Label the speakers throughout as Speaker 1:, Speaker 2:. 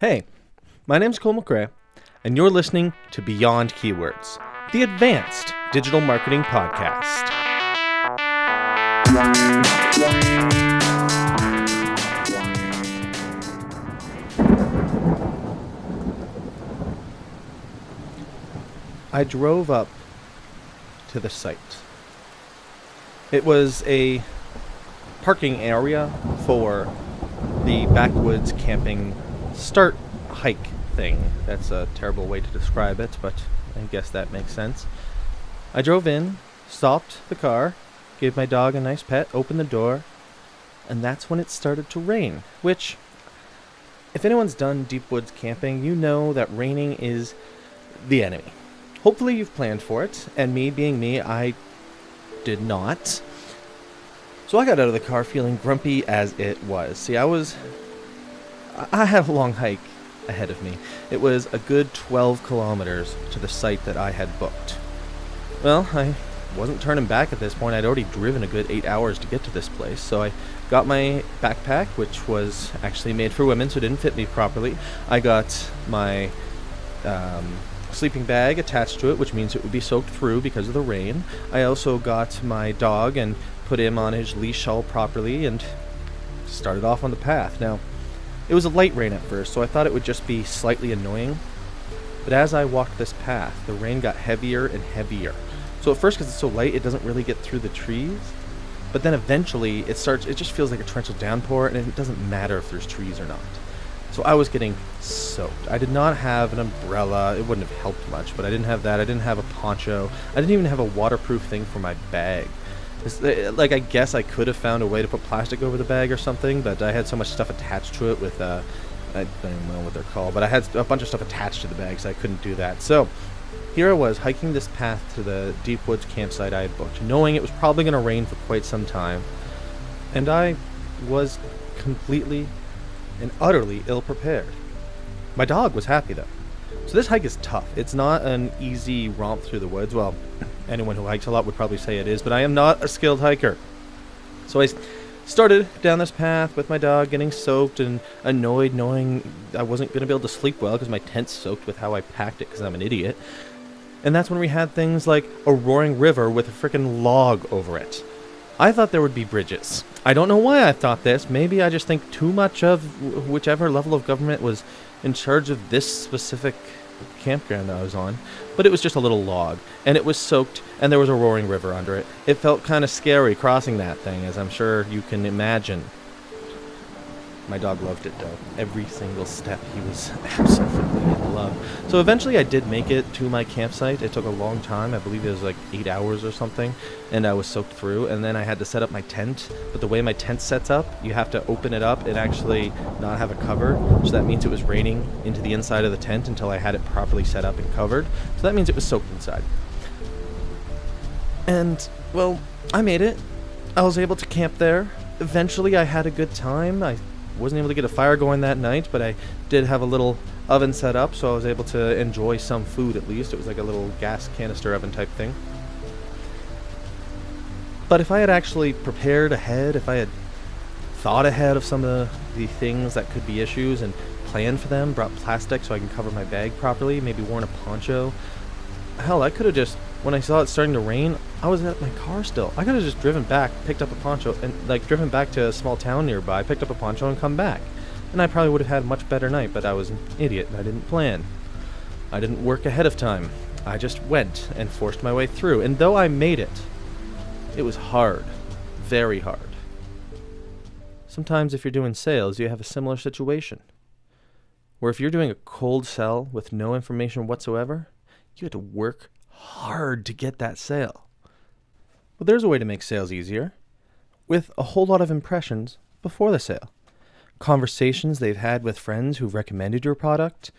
Speaker 1: Hey, my name's Cole McRae, and you're listening to Beyond Keywords, the advanced digital marketing podcast. I drove up to the site. It was a parking area for the backwoods camping start hike thing. That's a terrible way to describe it, but I guess that makes sense. I drove in, stopped the car, gave my dog a nice pet, opened the door, and that's when it started to rain, which, if anyone's done deep woods camping, you know that raining is the enemy. Hopefully you've planned for it, and me being me, I did not. So I got out of the car feeling grumpy as it was. See, I had a long hike ahead of me. It was a good 12 kilometers to the site that I had booked. Well, I wasn't turning back at this point. I'd already driven a good 8 hours to get to this place, so I got my backpack, which was actually made for women, so it didn't fit me properly. I got my sleeping bag attached to it, which means it would be soaked through because of the rain. I also got my dog and put him on his leash all properly and started off on the path. Now, it was a light rain at first, so I thought it would just be slightly annoying. But as I walked this path, the rain got heavier and heavier. So at first, because it's so light, it doesn't really get through the trees. But then eventually, it just feels like a torrential downpour, and it doesn't matter if there's trees or not. So I was getting soaked. I did not have an umbrella. It wouldn't have helped much, but I didn't have that. I didn't have a poncho. I didn't even have a waterproof thing for my bag. I guess I could have found a way to put plastic over the bag or something, but I had so much stuff attached to it with, I don't even know what they're called, but I had a bunch of stuff attached to the bag, so I couldn't do that. So here I was, hiking this path to the deep woods campsite I had booked, knowing it was probably going to rain for quite some time, and I was completely and utterly ill-prepared. My dog was happy, though. So this hike is tough. It's not an easy romp through the woods. Well, anyone who hikes a lot would probably say it is, but I am not a skilled hiker. So I started down this path with my dog, getting soaked and annoyed, knowing I wasn't going to be able to sleep well because my tent's soaked with how I packed it because I'm an idiot. And that's when we had things like a roaring river with a freaking log over it. I thought there would be bridges. I don't know why I thought this. Maybe I just think too much of whichever level of government was in charge of this specific campground that I was on. But it was just a little log, and it was soaked, and there was a roaring river under it. It felt kind of scary crossing that thing, as I'm sure you can imagine. My dog loved it, though. Every single step, he was absolutely in love. So eventually I did make it to my campsite. It took a long time. I believe it was like 8 hours or something, and I was soaked through. And then I had to set up my tent. But the way my tent sets up, you have to open it up and actually not have a cover. So that means it was raining into the inside of the tent until I had it properly set up and covered. So that means it was soaked inside. And, well, I made it. I was able to camp there. Eventually I had a good time. I wasn't able to get a fire going that night, but I did have a little oven set up, so I was able to enjoy some food at least. It was like a little gas canister oven type thing. But if I had actually prepared ahead, if I had thought ahead of some of the things that could be issues and planned for them, brought plastic so I can cover my bag properly, maybe worn a poncho, hell, I could have just, when I saw it starting to rain, I was at my car still. I could have just driven back, picked up a poncho, and driven back to a small town nearby, picked up a poncho and come back. And I probably would have had a much better night, but I was an idiot and I didn't plan. I didn't work ahead of time. I just went and forced my way through. And though I made it, it was hard. Very hard. Sometimes if you're doing sales, you have a similar situation. Where if you're doing a cold sell with no information whatsoever, you had to work hard to get that sale. Well, there's a way to make sales easier, with a whole lot of impressions before the sale. Conversations they've had with friends who've recommended your product,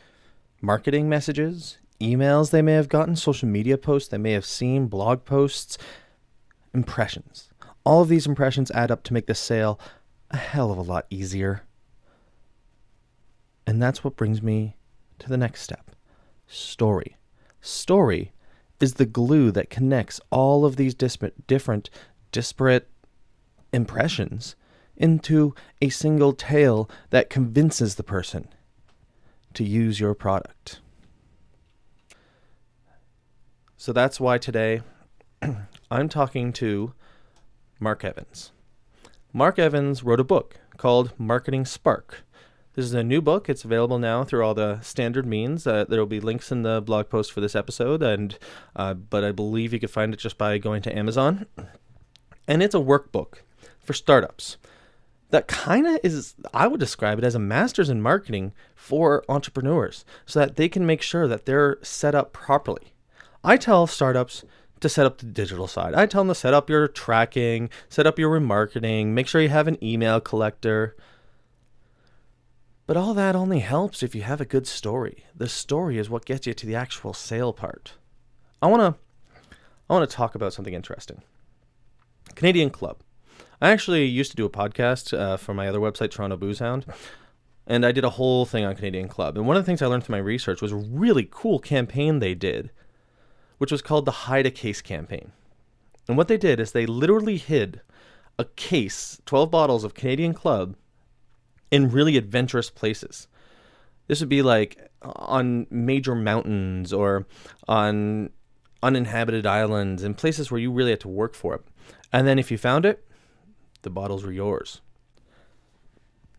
Speaker 1: marketing messages, emails they may have gotten, social media posts they may have seen, blog posts, impressions. All of these impressions add up to make the sale a hell of a lot easier. And that's what brings me to the next step. Story. Story is the glue that connects all of these different, disparate impressions into a single tale that convinces the person. to use your product. So that's why today I'm talking to Mark Evans. Mark Evans wrote a book called Marketing Spark. This is a new book. It's available now through all the standard means. There will be links in the blog post for this episode, but I believe you can find it just by going to Amazon. And it's a workbook for startups that kind of is, I would describe it as a master's in marketing for entrepreneurs so that they can make sure that they're set up properly. I tell startups to set up the digital side. I tell them to set up your tracking, set up your remarketing, make sure you have an email collector. But all that only helps if you have a good story. The story is what gets you to the actual sale part. I want to talk about something interesting. Canadian Club. I actually used to do a podcast for my other website, Toronto Booze Hound, and I did a whole thing on Canadian Club. And one of the things I learned through my research was a really cool campaign they did, which was called the Hide a Case campaign. And what they did is they literally hid a case, 12 bottles of Canadian Club, in really adventurous places. This would be like on major mountains or on uninhabited islands and places where you really had to work for it. And then if you found it, the bottles were yours.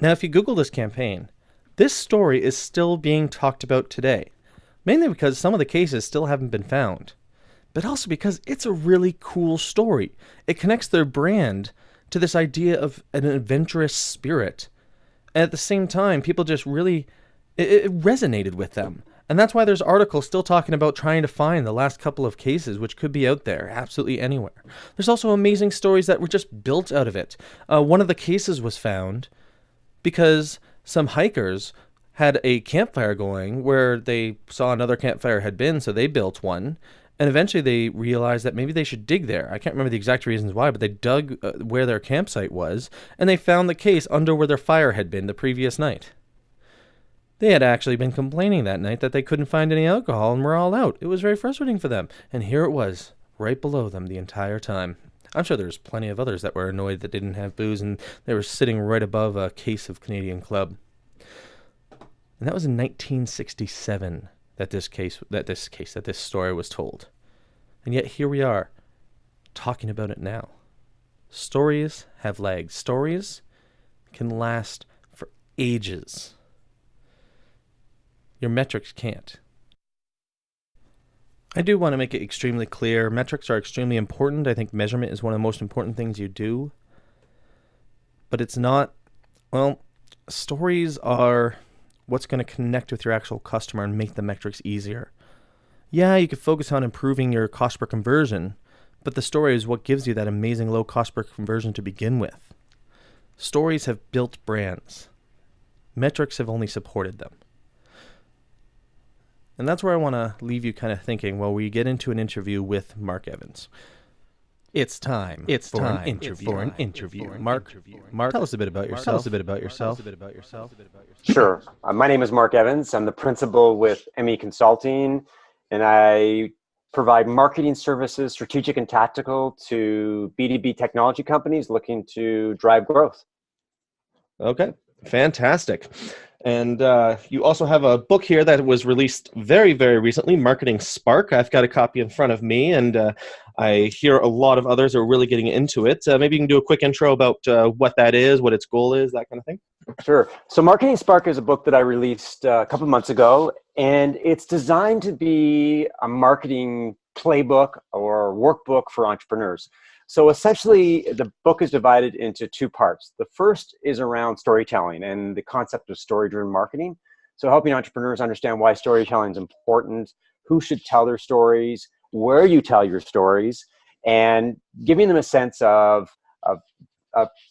Speaker 1: Now, if you Google this campaign, this story is still being talked about today. Mainly because some of the cases still haven't been found, but also because it's a really cool story. It connects their brand to this idea of an adventurous spirit. And at the same time, people just really, it resonated with them. And that's why there's articles still talking about trying to find the last couple of cases, which could be out there absolutely anywhere. There's also amazing stories that were just built out of it. One of the cases was found because some hikers had a campfire going where they saw another campfire had been, so they built one. And eventually they realized that maybe they should dig there. I can't remember the exact reasons why, but they dug where their campsite was, and they found the case under where their fire had been the previous night. They had actually been complaining that night that they couldn't find any alcohol and were all out. It was very frustrating for them. And here it was, right below them the entire time. I'm sure there's plenty of others that were annoyed that didn't have booze, and they were sitting right above a case of Canadian Club. And that was in 1967 that this story was told. And yet here we are, talking about it now. Stories have legs. Stories can last for ages. Your metrics can't. I do want to make it extremely clear. Metrics are extremely important. I think measurement is one of the most important things you do. But it's not, stories are what's going to connect with your actual customer and make the metrics easier. Yeah, you could focus on improving your cost per conversion, but the story is what gives you that amazing low cost per conversion to begin with. Stories have built brands. Metrics have only supported them. And that's where I want to leave you kind of thinking while we get into an interview with Mark Evans. It's time for an interview. Mark, tell us a bit about yourself.
Speaker 2: Sure. My name is Mark Evans. I'm the principal with ME Consulting, and I provide marketing services, strategic and tactical, to B2B technology companies looking to drive growth.
Speaker 1: Okay, fantastic. And you also have a book here that was released very, very recently, Marketing Spark. I've got a copy in front of me, and I hear a lot of others are really getting into it. Maybe you can do a quick intro about what that is, what its goal is, that kind of thing.
Speaker 2: Sure. So Marketing Spark is a book that I released a couple of months ago, and it's designed to be a marketing playbook or workbook for entrepreneurs. So essentially, the book is divided into two parts. The first is around storytelling and the concept of story-driven marketing. So helping entrepreneurs understand why storytelling is important, who should tell their stories, where you tell your stories, and giving them a sense of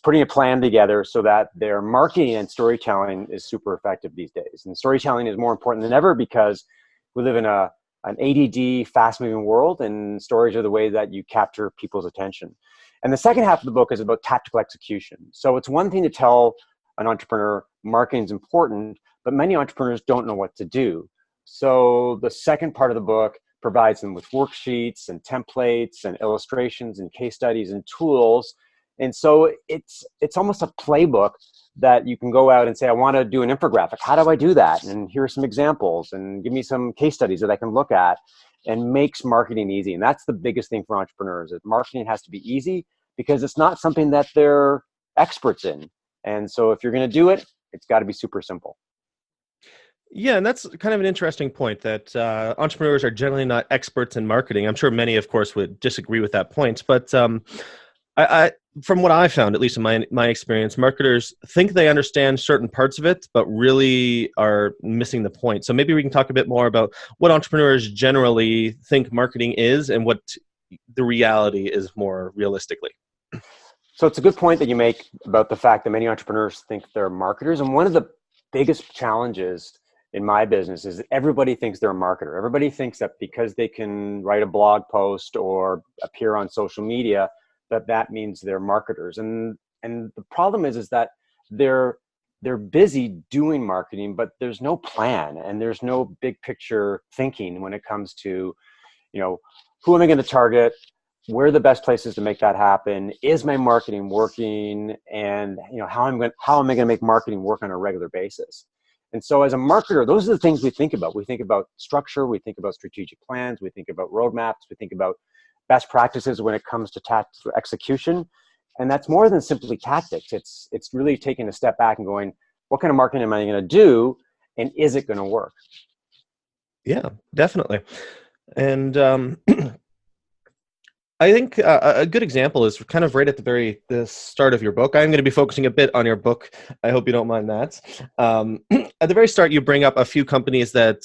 Speaker 2: putting a plan together so that their marketing and storytelling is super effective these days. And storytelling is more important than ever because we live in an ADD, fast-moving world, and stories are the way that you capture people's attention. And the second half of the book is about tactical execution. So it's one thing to tell an entrepreneur marketing is important, but many entrepreneurs don't know what to do. So the second part of the book provides them with worksheets and templates and illustrations and case studies and tools. And so it's almost a playbook that you can go out and say, I want to do an infographic. How do I do that? And here are some examples, and give me some case studies that I can look at, and makes marketing easy. And that's the biggest thing for entrepreneurs, is marketing has to be easy, because it's not something that they're experts in. And so if you're going to do it, it's got to be super simple.
Speaker 1: Yeah, and that's kind of an interesting point, that entrepreneurs are generally not experts in marketing. I'm sure many, of course, would disagree with that point. But I, from what I found, at least in my experience, marketers think they understand certain parts of it, but really are missing the point. So maybe we can talk a bit more about what entrepreneurs generally think marketing is and what the reality is more realistically.
Speaker 2: So it's a good point that you make about the fact that many entrepreneurs think they're marketers. And one of the biggest challenges in my business is that everybody thinks they're a marketer. Everybody thinks that because they can write a blog post or appear on social media, that means they're marketers. And the problem is that they're busy doing marketing, but there's no plan and there's no big picture thinking when it comes to, who am I going to target? Where are the best places to make that happen? Is my marketing working? And how am I going to make marketing work on a regular basis? And so as a marketer, those are the things we think about. We think about structure, we think about strategic plans, we think about roadmaps, we think about best practices when it comes to tactical execution. And that's more than simply tactics. It's really taking a step back and going, what kind of marketing am I going to do? And is it going to work?
Speaker 1: Yeah, definitely. And I think a good example is kind of right at the start of your book. I'm going to be focusing a bit on your book. I hope you don't mind that. At the very start, you bring up a few companies that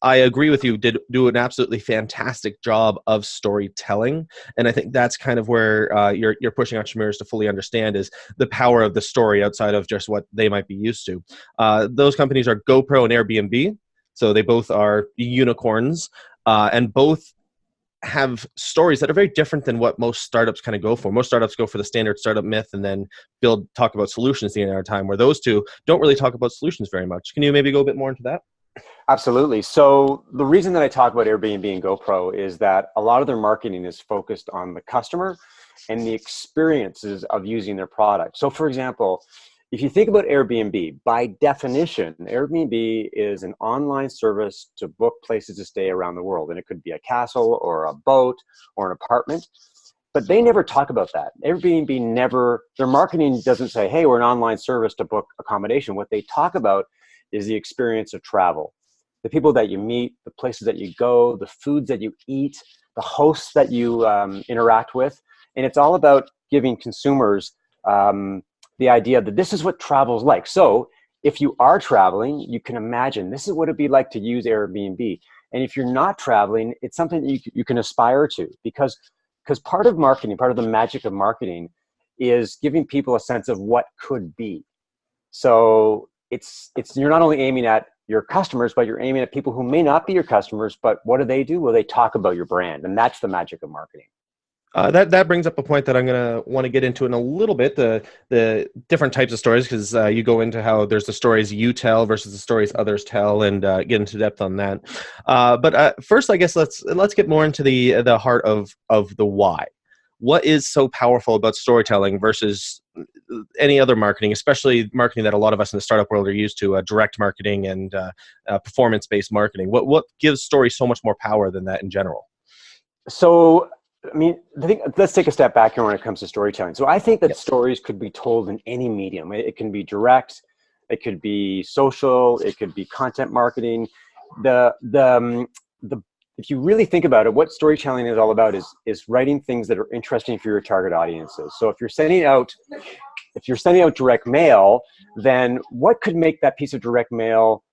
Speaker 1: I agree with you did do an absolutely fantastic job of storytelling, and I think that's kind of where you're pushing entrepreneurs to fully understand is the power of the story outside of just what they might be used to. Those companies are GoPro and Airbnb, so they both are unicorns, and both have stories that are very different than what most startups kind of go for. Most startups go for the standard startup myth and then talk about solutions the entire time, where those two don't really talk about solutions very much. Can you maybe go a bit more into that?
Speaker 2: Absolutely. So the reason that I talk about Airbnb and GoPro is that a lot of their marketing is focused on the customer and the experiences of using their product. So for example, if you think about Airbnb, by definition, Airbnb is an online service to book places to stay around the world. And it could be a castle or a boat or an apartment, but they never talk about that. Airbnb their marketing doesn't say, hey, we're an online service to book accommodation. What they talk about is the experience of travel, the people that you meet, the places that you go, the foods that you eat, the hosts that you interact with. And it's all about giving consumers the idea that this is what travel is like. So if you are traveling, you can imagine this is what it'd be like to use Airbnb. And if you're not traveling, it's something that you can aspire to, because part of marketing, part of the magic of marketing is giving people a sense of what could be. So it's you're not only aiming at your customers, but you're aiming at people who may not be your customers, but what do? Well, they talk about your brand, and that's the magic of marketing.
Speaker 1: That brings up a point that I'm going to want to get into in a little bit, the different types of stories, because you go into how there's the stories you tell versus the stories others tell, and get into depth on that. But first, I guess let's get more into the heart of the why. What is so powerful about storytelling versus any other marketing, especially marketing that a lot of us in the startup world are used to, direct marketing and performance-based marketing? What gives stories so much more power than that in general?
Speaker 2: So, I mean, let's take a step back here when it comes to storytelling. So I think that stories could be told in any medium. It can be direct, it could be social, it could be content marketing. If you really think about it, what storytelling is all about is writing things that are interesting for your target audiences. So if you're sending out direct mail, then what could make that piece of direct mail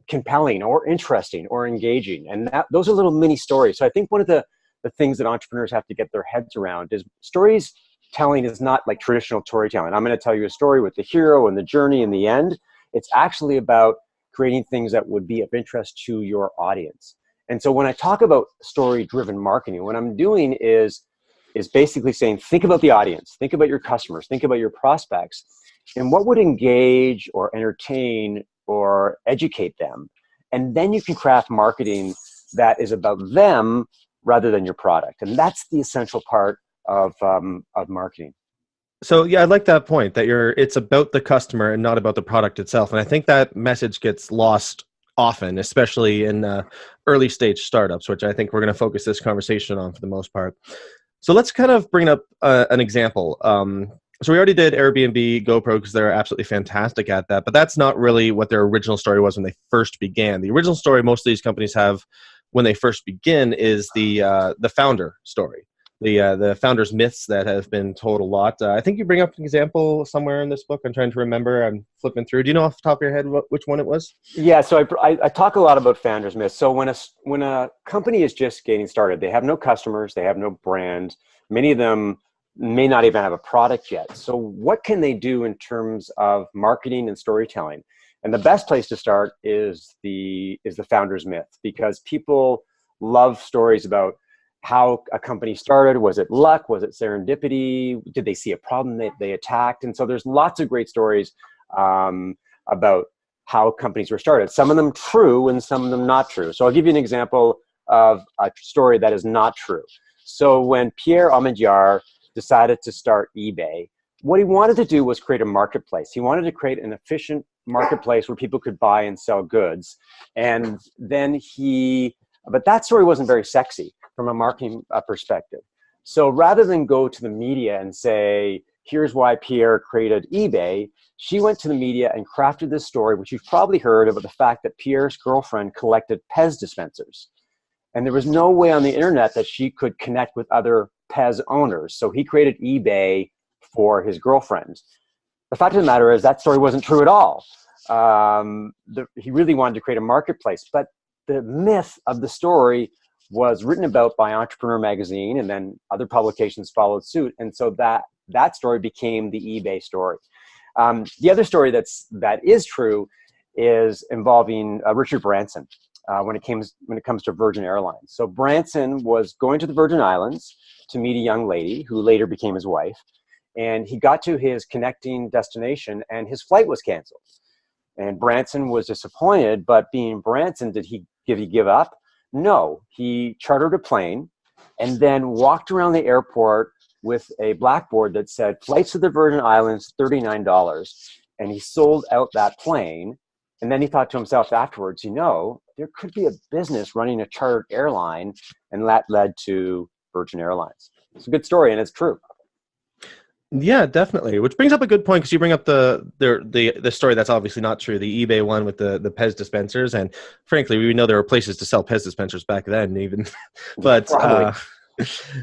Speaker 2: compelling or interesting or engaging? And those are little mini stories. So I think one of the things that entrepreneurs have to get their heads around is stories telling is not like traditional storytelling. I'm going to tell you a story with the hero and the journey and the end. It's actually about creating things that would be of interest to your audience. And so when I talk about story-driven marketing, what I'm doing is basically saying, think about the audience, think about your customers, think about your prospects, and what would engage or entertain or educate them. And then you can craft marketing that is about them rather than your product. And that's the essential part of marketing.
Speaker 1: So yeah, I like that point that it's about the customer and not about the product itself. And I think that message gets lost often, especially in early stage startups, which I think we're going to focus this conversation on for the most part. So let's kind of bring up an example. So we already did Airbnb, GoPro, because they're absolutely fantastic at that. But that's not really what their original story was when they first began. The original story most of these companies have when they first begin is the founder story, the founders' myths that have been told a lot. I think you bring up an example somewhere in this book. I'm trying to remember. I'm flipping through. Do you know off the top of your head which one it was?
Speaker 2: Yeah, so I talk a lot about founders myths. So when a company is just getting started, they have no customers, they have no brand. Many of them may not even have a product yet. So what can they do in terms of marketing and storytelling? And the best place to start is the founders myth, because people love stories about how a company started. Was it luck? Was it serendipity? Did they see a problem that they attacked? And so there's lots of great stories about how companies were started. Some of them true and some of them not true. So I'll give you an example of a story that is not true. So when Pierre Omidyar decided to start eBay, what he wanted to do was create a marketplace. He wanted to create an efficient marketplace where people could buy and sell goods. And then but that story wasn't very sexy from a marketing perspective. So rather than go to the media and say, here's why Pierre created eBay, she went to the media and crafted this story, which you've probably heard, about the fact that Pierre's girlfriend collected Pez dispensers. And there was no way on the internet that she could connect with other Pez owners. So he created eBay for his girlfriend. The fact of the matter is that story wasn't true at all. He really wanted to create a marketplace, but the myth of the story was written about by Entrepreneur Magazine, and then other publications followed suit. And so that story became the eBay story. The other story that is true is involving Richard Branson when it comes to Virgin Airlines. So Branson was going to the Virgin Islands to meet a young lady who later became his wife, and he got to his connecting destination and his flight was canceled. And Branson was disappointed, but being Branson, did he give up? No, he chartered a plane and then walked around the airport with a blackboard that said flights to the Virgin Islands, $39. And he sold out that plane. And then he thought to himself afterwards, there could be a business running a chartered airline, and that led to Virgin Airlines. It's a good story, and it's true.
Speaker 1: Yeah, definitely. Which brings up a good point, because you bring up the story that's obviously not true, the eBay one with the Pez dispensers, and frankly, we know there were places to sell Pez dispensers back then, even. But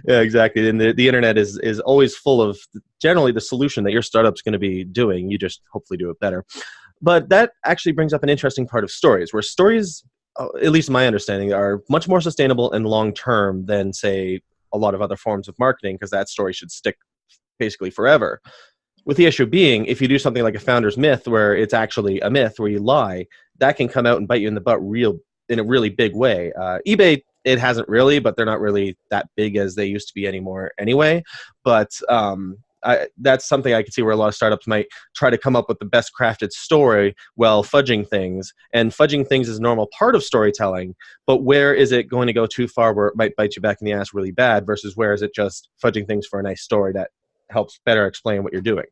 Speaker 1: yeah, exactly. And the internet is always full of generally the solution that your startup's going to be doing. You just hopefully do it better. But that actually brings up an interesting part of stories, where stories, at least in my understanding, are much more sustainable and long term than, say, a lot of other forms of marketing, because that story should stick basically forever. With the issue being, if you do something like a founder's myth, where it's actually a myth, where you lie, that can come out and bite you in the butt in a really big way. eBay, it hasn't really, but they're not really that big as they used to be anymore anyway. But that's something I can see where a lot of startups might try to come up with the best crafted story while fudging things. And fudging things is a normal part of storytelling, but where is it going to go too far where it might bite you back in the ass really bad, versus where is it just fudging things for a nice story that helps better explain what you're doing?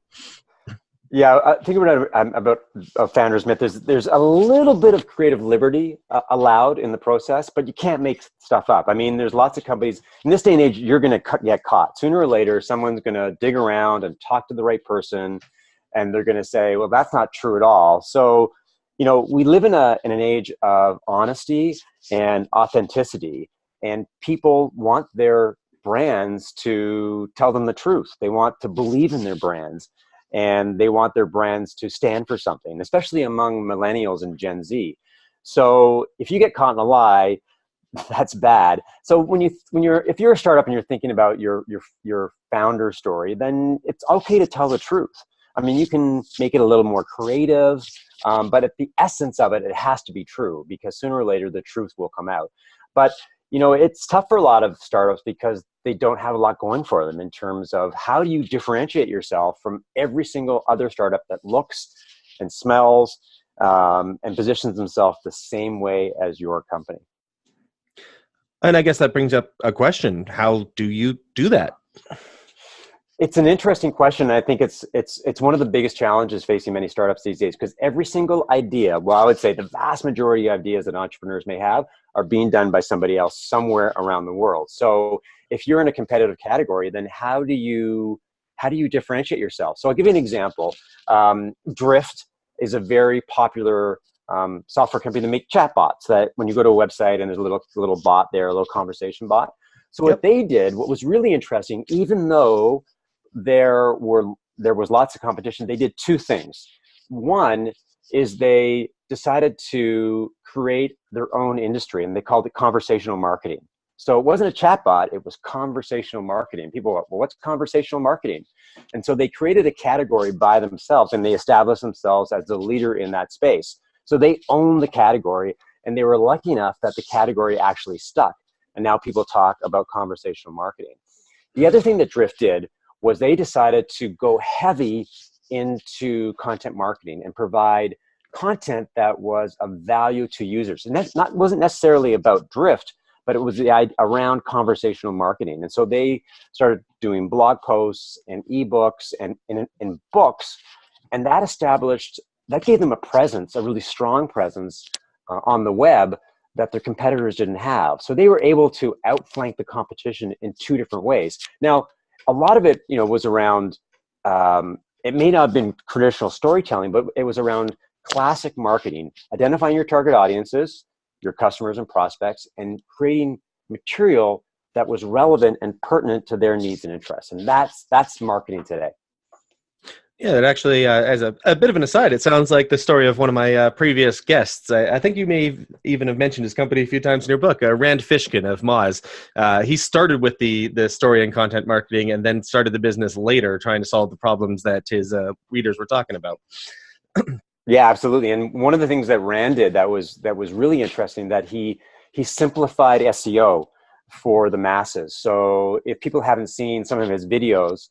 Speaker 2: Yeah, think about a founder's myth. There's a little bit of creative liberty allowed in the process, but you can't make stuff up. I mean, there's lots of companies in this day and age. You're going to get caught sooner or later. Someone's going to dig around and talk to the right person, and they're going to say, "Well, that's not true at all." So, we live in an age of honesty and authenticity, and people want their brands to tell them the truth. They want to believe in their brands. And they want their brands to stand for something, especially among millennials and Gen Z. So if you get caught in a lie, that's bad. So if you're a startup and you're thinking about your founder story, then it's okay to tell the truth. I mean, you can make it a little more creative, but at the essence of it, it has to be true, because sooner or later the truth will come out. But it's tough for a lot of startups because they don't have a lot going for them in terms of how do you differentiate yourself from every single other startup that looks and smells and positions themselves the same way as your company.
Speaker 1: And I guess that brings up a question. How do you do that?
Speaker 2: It's an interesting question. I think it's one of the biggest challenges facing many startups these days, because every single idea, well, I would say the vast majority of ideas that entrepreneurs may have are being done by somebody else somewhere around the world. So if you're in a competitive category, then how do you differentiate yourself? So I'll give you an example. Drift is a very popular software company to make chatbots that when you go to a website and there's a little bot there, a little conversation bot. So what
Speaker 1: Yep.
Speaker 2: they did, what was really interesting, even though there was lots of competition, they did two things. One is they decided to create their own industry, and they called it conversational marketing. So it wasn't a chatbot, it was conversational marketing. People were, well, what's conversational marketing? And so they created a category by themselves, and they established themselves as the leader in that space. So they own the category, and they were lucky enough that the category actually stuck. And now people talk about conversational marketing. The other thing that Drift did was they decided to go heavy into content marketing and provide content that was of value to users. And that wasn't necessarily about Drift, but it was around conversational marketing. And so they started doing blog posts and ebooks and books, and that gave them a really strong presence on the web that their competitors didn't have. So they were able to outflank the competition in two different ways. Now, a lot of it, was around, it may not have been traditional storytelling, but it was around classic marketing, identifying your target audiences, your customers and prospects, and creating material that was relevant and pertinent to their needs and interests. And that's marketing today.
Speaker 1: Yeah, it actually, as a bit of an aside, it sounds like the story of one of my previous guests. I think you may even have mentioned his company a few times in your book, Rand Fishkin of Moz. He started with the story and content marketing, and then started the business later, trying to solve the problems that his readers were talking about.
Speaker 2: Yeah, absolutely. And one of the things that Rand did that was really interesting, that he simplified SEO for the masses. So if people haven't seen some of his videos,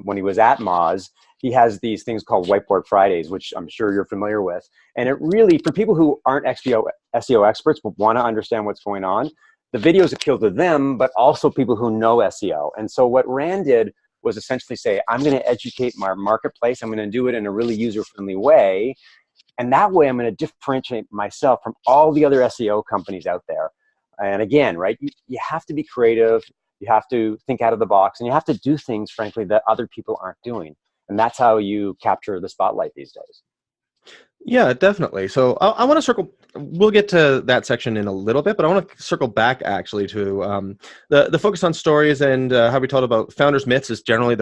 Speaker 2: when he was at Moz, he has these things called Whiteboard Fridays, which I'm sure you're familiar with. And it really, for people who aren't SEO experts but want to understand what's going on, the videos appeal to them, but also people who know SEO. And so what Rand did was essentially say, I'm going to educate my marketplace. I'm going to do it in a really user-friendly way. And that way I'm going to differentiate myself from all the other SEO companies out there. And again, right, you have to be creative. You have to think out of the box, and you have to do things, frankly, that other people aren't doing. And that's how you capture the spotlight these days.
Speaker 1: Yeah, definitely. So I want to circle. We'll get to that section in a little bit, but I want to circle back actually to the focus on stories, and how we told about founders' myths is generally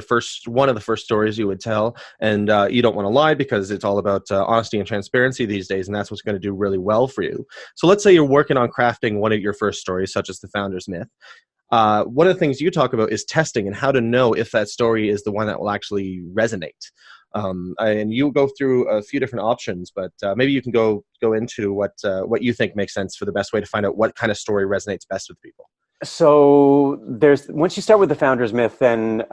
Speaker 1: one of the first stories you would tell, and you don't want to lie because it's all about honesty and transparency these days, and that's what's going to do really well for you. So let's say you're working on crafting one of your first stories, such as the founders' myth. One of the things you talk about is testing and how to know if that story is the one that will actually resonate. And you go through a few different options, but maybe you can go into what you think makes sense for the best way to find out what kind of story resonates best with people.
Speaker 2: So once you start with the founder's myth, then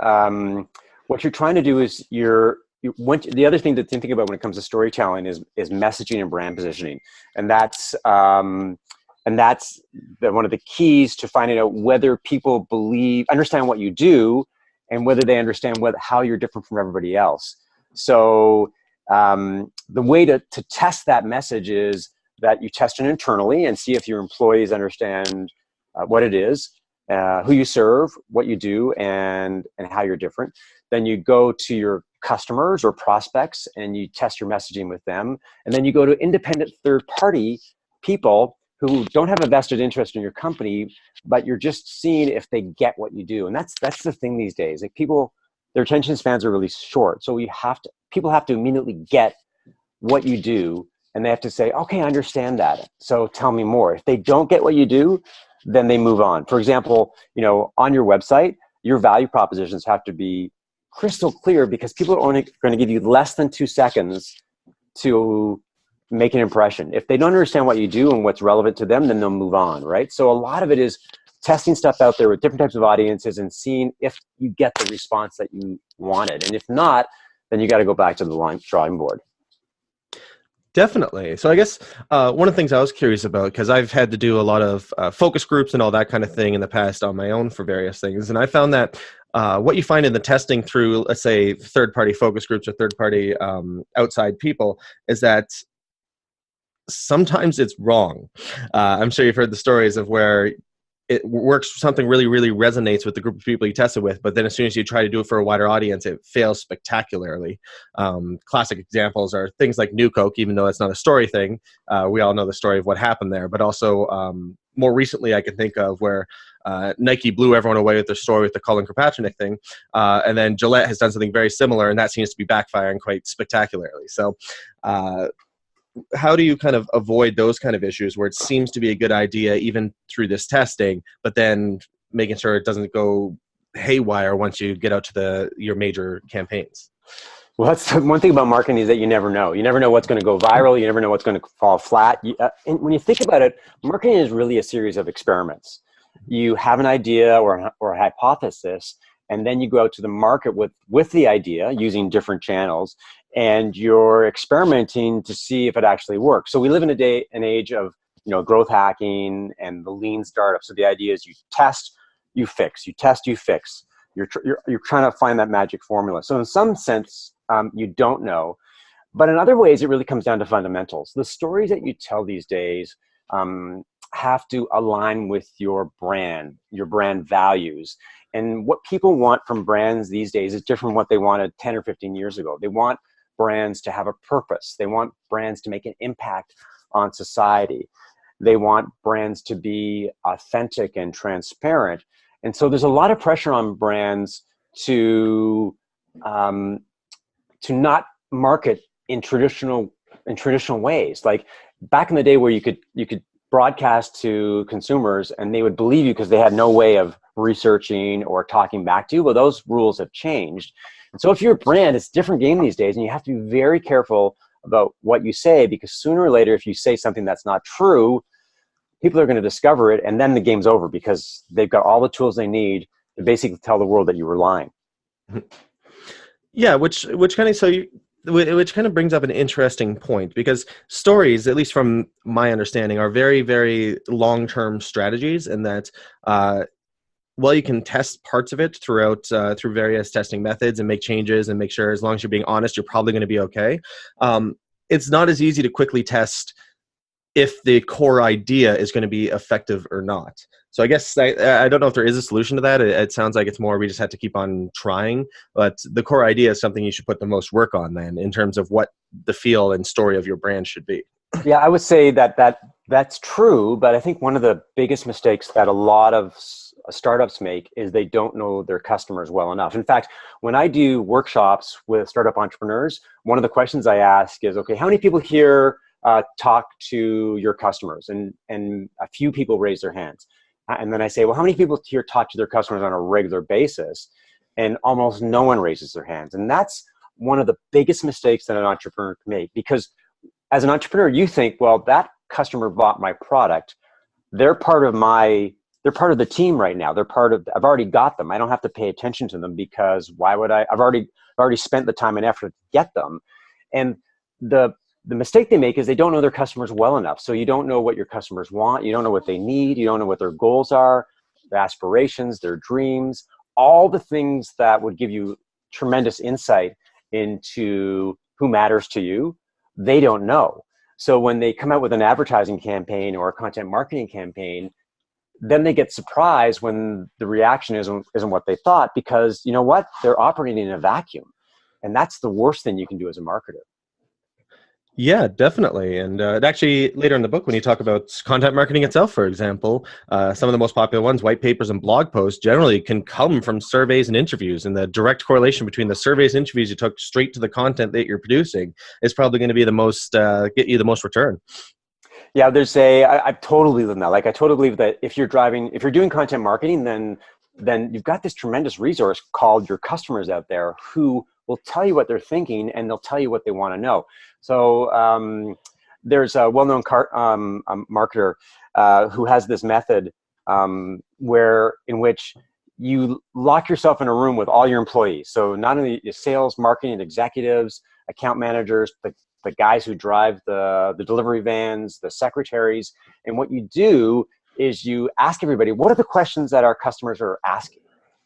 Speaker 2: what you're trying to do is the other thing to think about when it comes to storytelling is messaging and brand positioning, and that's one of the keys to finding out whether people understand what you do, and whether they understand how you're different from everybody else. So the way to test that message is that you test it internally and see if your employees understand what it is, who you serve, what you do, and how you're different. Then you go to your customers or prospects and you test your messaging with them. And then you go to independent third-party people who don't have a vested interest in your company, but you're just seeing if they get what you do. And that's the thing these days. Like, people, their attention spans are really short. So people have to immediately get what you do, and they have to say, okay, I understand that, so tell me more. If they don't get what you do, then they move on. For example, on your website, your value propositions have to be crystal clear, because people are only going to give you less than 2 seconds to make an impression. If they don't understand what you do and what's relevant to them, then they'll move on, right? So a lot of it is testing stuff out there with different types of audiences and seeing if you get the response that you wanted. And if not, then you got to go back to the drawing board.
Speaker 1: Definitely. So I guess one of the things I was curious about, because I've had to do a lot of focus groups and all that kind of thing in the past on my own for various things, and I found that what you find in the testing through, let's say, third-party focus groups or third-party outside people is that sometimes it's wrong. I'm sure you've heard the stories of where it works, something really, really resonates with the group of people you tested with, but then as soon as you try to do it for a wider audience, it fails spectacularly. Classic examples are things like New Coke, even though it's not a story thing. We all know the story of what happened there, but also more recently I can think of where Nike blew everyone away with their story with the Colin Kaepernick thing, and then Gillette has done something very similar, and that seems to be backfiring quite spectacularly. So how do you kind of avoid those kind of issues where it seems to be a good idea even through this testing, but then making sure it doesn't go haywire once you get out to your major campaigns?
Speaker 2: Well, that's one thing about marketing is that you never know. You never know what's going to go viral. You never know what's going to fall flat. And when you think about it, marketing is really a series of experiments. You have an idea or a hypothesis, and then you go out to the market with the idea using different channels, and you're experimenting to see if it actually works. So we live in an age of growth hacking and the lean startup. So the idea is you test, you fix, you test, you fix. You're trying to find that magic formula. So in some sense, you don't know, but in other ways, it really comes down to fundamentals. The stories that you tell these days have to align with your brand values. And what people want from brands these days is different from what they wanted 10 or 15 years ago. They want brands to have a purpose. They want brands to make an impact on society. They want brands to be authentic and transparent. And so there's a lot of pressure on brands to not market in traditional ways. Like back in the day where you could broadcast to consumers and they would believe you because they had no way of researching or talking back to you. Well, those rules have changed. And so if you're a brand, it's a different game these days, and you have to be very careful about what you say, because sooner or later, if you say something that's not true, people are going to discover it, and then the game's over because they've got all the tools they need to basically tell the world that you were lying.
Speaker 1: Yeah, which kind of brings up an interesting point, because stories, at least from my understanding, are very, very long-term strategies, and that while you can test parts of it through various testing methods and make changes and make sure, as long as you're being honest, you're probably going to be okay. It's not as easy to quickly test if the core idea is going to be effective or not. So I guess I don't know if there is a solution to that. It sounds like it's more we just have to keep on trying. But the core idea is something you should put the most work on then, in terms of what the feel and story of your brand should be.
Speaker 2: Yeah, I would say that's true. But I think one of the biggest mistakes that a lot of startups make is they don't know their customers well enough. In fact, when I do workshops with startup entrepreneurs, one of the questions I ask is, okay, how many people here talk to your customers? And a few people raise their hands. And then I say, well, how many people here talk to their customers on a regular basis? And almost no one raises their hands. And that's one of the biggest mistakes that an entrepreneur can make, because as an entrepreneur, you think, well, that customer bought my product. They're part of the team right now. I've already got them. I don't have to pay attention to them, because why would I? I've already spent the time and effort to get them. And the mistake they make is they don't know their customers well enough. So you don't know what your customers want. You don't know what they need. You don't know what their goals are, their aspirations, their dreams, all the things that would give you tremendous insight into who matters to you. They don't know. So when they come out with an advertising campaign or a content marketing campaign, then they get surprised when the reaction isn't what they thought, because you know what? They're operating in a vacuum. And that's the worst thing you can do as a marketer.
Speaker 1: Yeah, definitely. And actually, later in the book, when you talk about content marketing itself, for example, some of the most popular ones, white papers and blog posts, generally can come from surveys and interviews. And the direct correlation between the surveys and interviews you took straight to the content that you're producing is probably going to be the most, get you the most return.
Speaker 2: Yeah, I totally believe in that. Like, I totally believe that if you're doing content marketing, then you've got this tremendous resource called your customers out there who will tell you what they're thinking, and they'll tell you what they want to know. So there's a well-known marketer who has this method in which you lock yourself in a room with all your employees. So not only your sales, marketing, executives, account managers, the guys who drive the delivery vans, the secretaries. And what you do is you ask everybody, what are the questions that our customers are asking?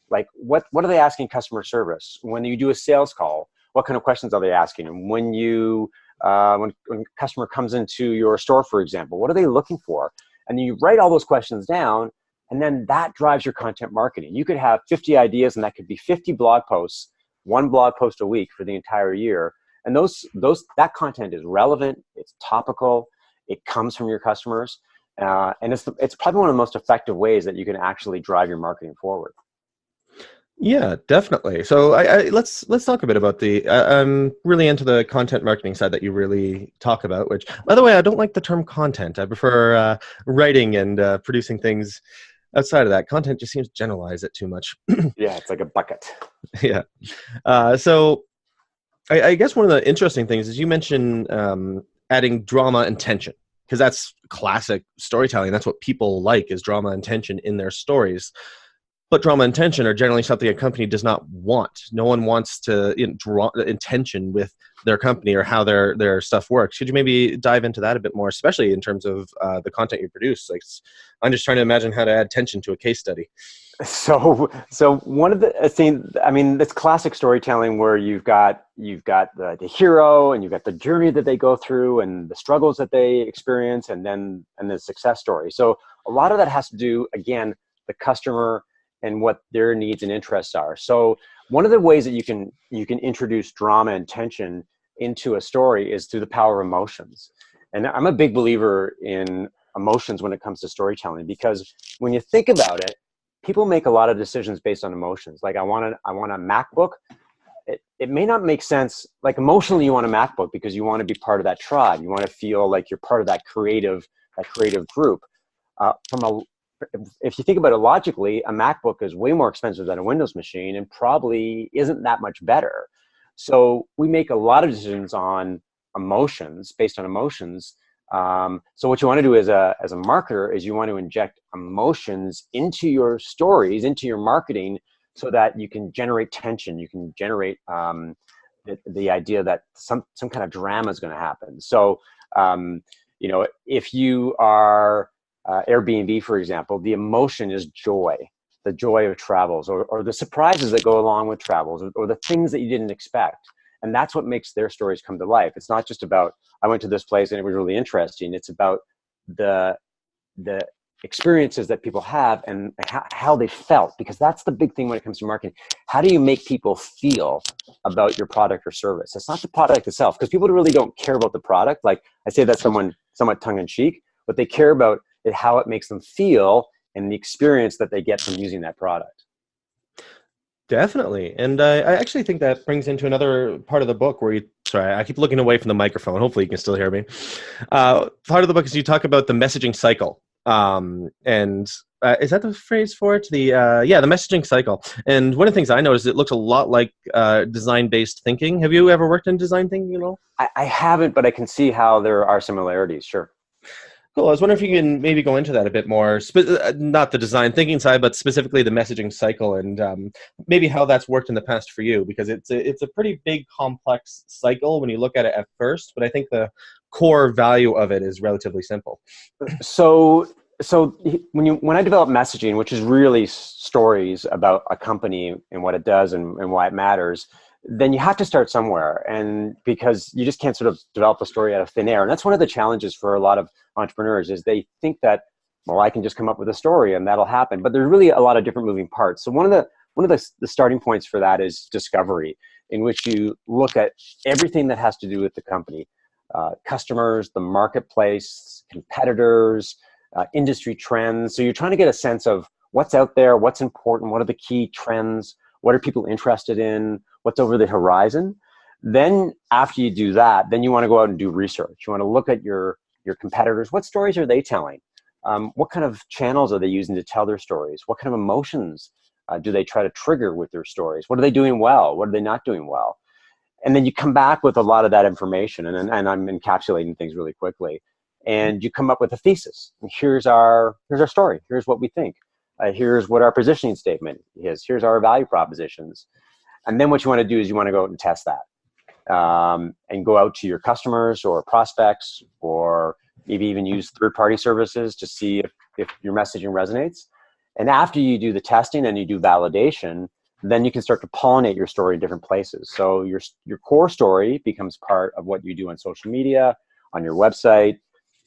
Speaker 2: Like what are they asking customer service? When you do a sales call, what kind of questions are they asking? And when when a customer comes into your store, for example, what are they looking for? And you write all those questions down, and then that drives your content marketing. You could have 50 ideas, and that could be 50 blog posts, one blog post a week for the entire year. And that content is relevant, it's topical, it comes from your customers, and it's probably one of the most effective ways that you can actually drive your marketing forward.
Speaker 1: Yeah, definitely. So let's talk a bit about I'm really into the content marketing side that you really talk about, which, by the way, I don't like the term content. I prefer writing and producing things outside of that. Content just seems to generalize it too much.
Speaker 2: Yeah, it's like a bucket.
Speaker 1: Yeah. So I guess one of the interesting things is you mentioned adding drama and tension, because that's classic storytelling. That's what people like, is drama and tension in their stories. But drama and tension are generally something a company does not want. No one wants to draw tension with their company or how their stuff works. Could you maybe dive into that a bit more, especially in terms of the content you produce? Like, I'm just trying to imagine how to add tension to a case study.
Speaker 2: So one of the things, I mean, it's classic storytelling where you've got the hero, and you've got the journey that they go through and the struggles that they experience, and the success story. So a lot of that has to do, again, the customer and what their needs and interests are. So one of the ways that you can introduce drama and tension into a story is through the power of emotions. And I'm a big believer in emotions when it comes to storytelling, because when you think about it, people make a lot of decisions based on emotions. Like, I want a MacBook. It may not make sense. Like, emotionally, you want a MacBook because you want to be part of that tribe. You want to feel like you're part of that creative group. If you think about it logically, a MacBook is way more expensive than a Windows machine and probably isn't that much better. So we make a lot of decisions on emotions, based on emotions. So what you want to do as a marketer is you want to inject emotions into your stories, into your marketing, so that you can generate tension. You can generate the idea that some kind of drama is going to happen. So if you are Airbnb, for example, the emotion is joy, the joy of travels, or the surprises that go along with travels, or the things that you didn't expect. And that's what makes their stories come to life. It's not just about, I went to this place and it was really interesting. It's about the experiences that people have and how they felt, because that's the big thing when it comes to marketing. How do you make people feel about your product or service? It's not the product itself, because people really don't care about the product. Like, I say that somewhat tongue in cheek. What they care about is how it makes them feel and the experience that they get from using that product.
Speaker 1: Definitely. And I actually think that brings into another part of the book where sorry, I keep looking away from the microphone. Hopefully you can still hear me. Part of the book is you talk about the messaging cycle. And is that the phrase for it? The messaging cycle. And one of the things I noticed, it looks a lot like design-based thinking. Have you ever worked in design thinking at all?
Speaker 2: I haven't, but I can see how there are similarities. Sure.
Speaker 1: Cool. I was wondering if you can maybe go into that a bit more, not the design thinking side, but specifically the messaging cycle, and maybe how that's worked in the past for you, because it's a pretty big, complex cycle when you look at it at first, but I think the core value of it is relatively simple.
Speaker 2: So when I develop messaging, which is really stories about a company and what it does and why it matters, then you have to start somewhere, and because you just can't sort of develop a story out of thin air. And that's one of the challenges for a lot of entrepreneurs, is they think that, well, I can just come up with a story and that'll happen. But there's really a lot of different moving parts. So one of the starting points for that is discovery, in which you look at everything that has to do with the company, customers, the marketplace, competitors, industry trends. So you're trying to get a sense of what's out there, what's important, what are the key trends, what are people interested in, what's over the horizon. Then after you do that, then you want to go out and do research. You want to look at your competitors. What stories are they telling? What kind of channels are they using to tell their stories? What kind of emotions do they try to trigger with their stories? What are they doing well? What are they not doing well? And then you come back with a lot of that information, and I'm encapsulating things really quickly. And you come up with a thesis. And here's our story. Here's what we think. Here's what our positioning statement is. Here's our value propositions. And then what you want to do is you want to go out and test that. And go out to your customers or prospects, or maybe even use third-party services to see if your messaging resonates. And after you do the testing and you do validation, then you can start to pollinate your story in different places. So your core story becomes part of what you do on social media, on your website,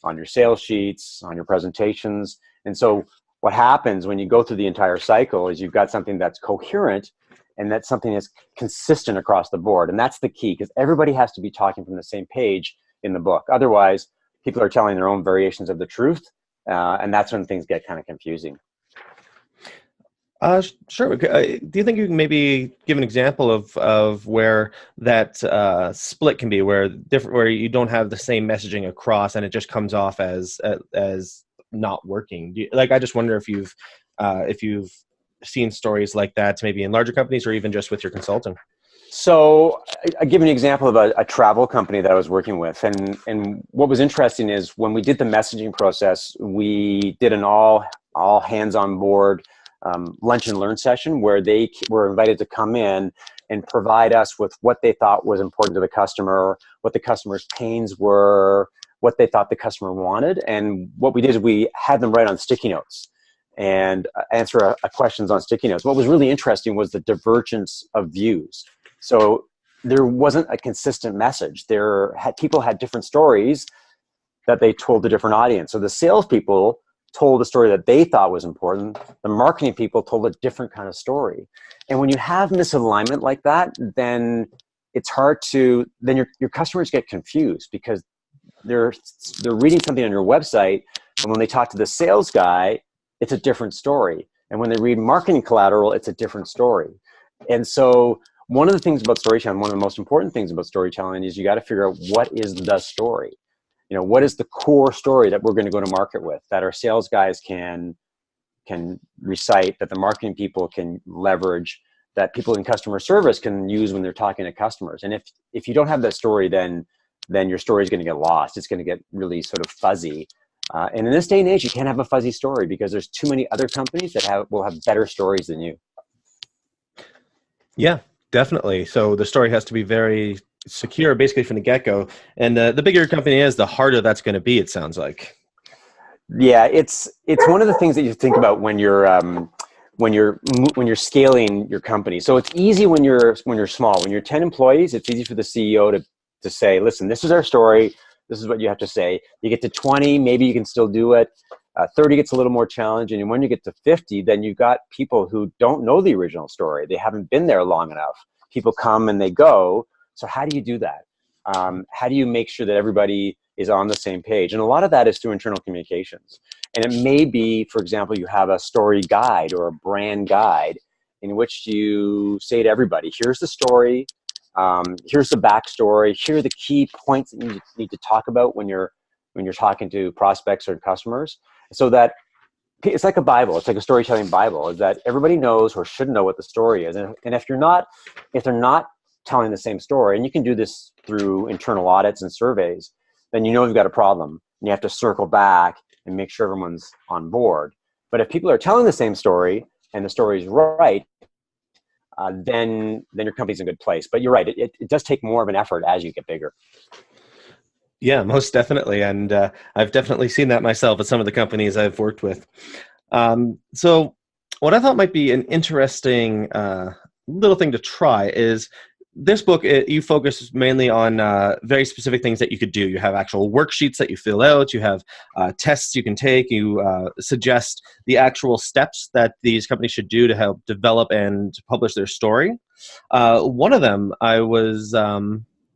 Speaker 2: on your sales sheets, on your presentations. And so what happens when you go through the entire cycle is you've got something that's coherent, and that's something that's consistent across the board. And that's the key, because everybody has to be talking from the same page in the book. Otherwise, people are telling their own variations of the truth, and that's when things get kind of confusing.
Speaker 1: Sure. Do you think you can maybe give an example of where that split can be, where you don't have the same messaging across, and it just comes off as not working? I just wonder if you've seen stories like that, maybe in larger companies or even just with your consulting.
Speaker 2: So I give you an example of a travel company that I was working with, and what was interesting is when we did the messaging process, we did an all hands on board lunch and learn session where they were invited to come in and provide us with what they thought was important to the customer, what the customer's pains were, what they thought the customer wanted. And what we did is we had them write on sticky notes and answer questions on sticky notes. What was really interesting was the divergence of views. So there wasn't a consistent message. People had different stories that they told a different audience. So the salespeople told a story that they thought was important. The marketing people told a different kind of story. And when you have misalignment like that, then it's hard to, then your customers get confused because they're reading something on your website, and when they talk to the sales guy, it's a different story. And when they read marketing collateral, it's a different story. And so one of the things about storytelling, one of the most important things about storytelling is you got to figure out what is the story. What is the core story that we're going to go to market with, that our sales guys can recite, that the marketing people can leverage, that people in customer service can use when they're talking to customers. And if you don't have that story, then your story is going to get lost. It's going to get really sort of fuzzy. And in this day and age, you can't have a fuzzy story because there's too many other companies that will have better stories than you.
Speaker 1: Yeah, definitely. So the story has to be very secure, basically from the get-go. And the bigger your company is, the harder that's going to be, it sounds like.
Speaker 2: Yeah, it's one of the things that you think about when you're scaling your company. So it's easy when you're small. When you're 10 employees, it's easy for the CEO to say, listen, this is our story. This is what you have to say. You get to 20, maybe you can still do it. 30 gets a little more challenging. And when you get to 50, then you've got people who don't know the original story. They haven't been there long enough. People come and they go. So how do you do that? How do you make sure that everybody is on the same page? And a lot of that is through internal communications. And it may be, for example, you have a story guide or a brand guide in which you say to everybody, here's the story, here's the backstory, here are the key points that you need to talk about when you're talking to prospects or customers, so that it's like a Bible. It's like a storytelling Bible, is that everybody knows or should know what the story is. And if they're not telling the same story, and you can do this through internal audits and surveys, then you know you've got a problem, and you have to circle back and make sure everyone's on board. But if people are telling the same story and the story is right, then your company's in a good place. But you're right, it does take more of an effort as you get bigger.
Speaker 1: Yeah, most definitely. And I've definitely seen that myself at some of the companies I've worked with. So what I thought might be an interesting little thing to try is this book, you focus mainly on very specific things that you could do. You have actual worksheets that you fill out. You have tests you can take. You suggest the actual steps that these companies should do to help develop and publish their story. One of them I was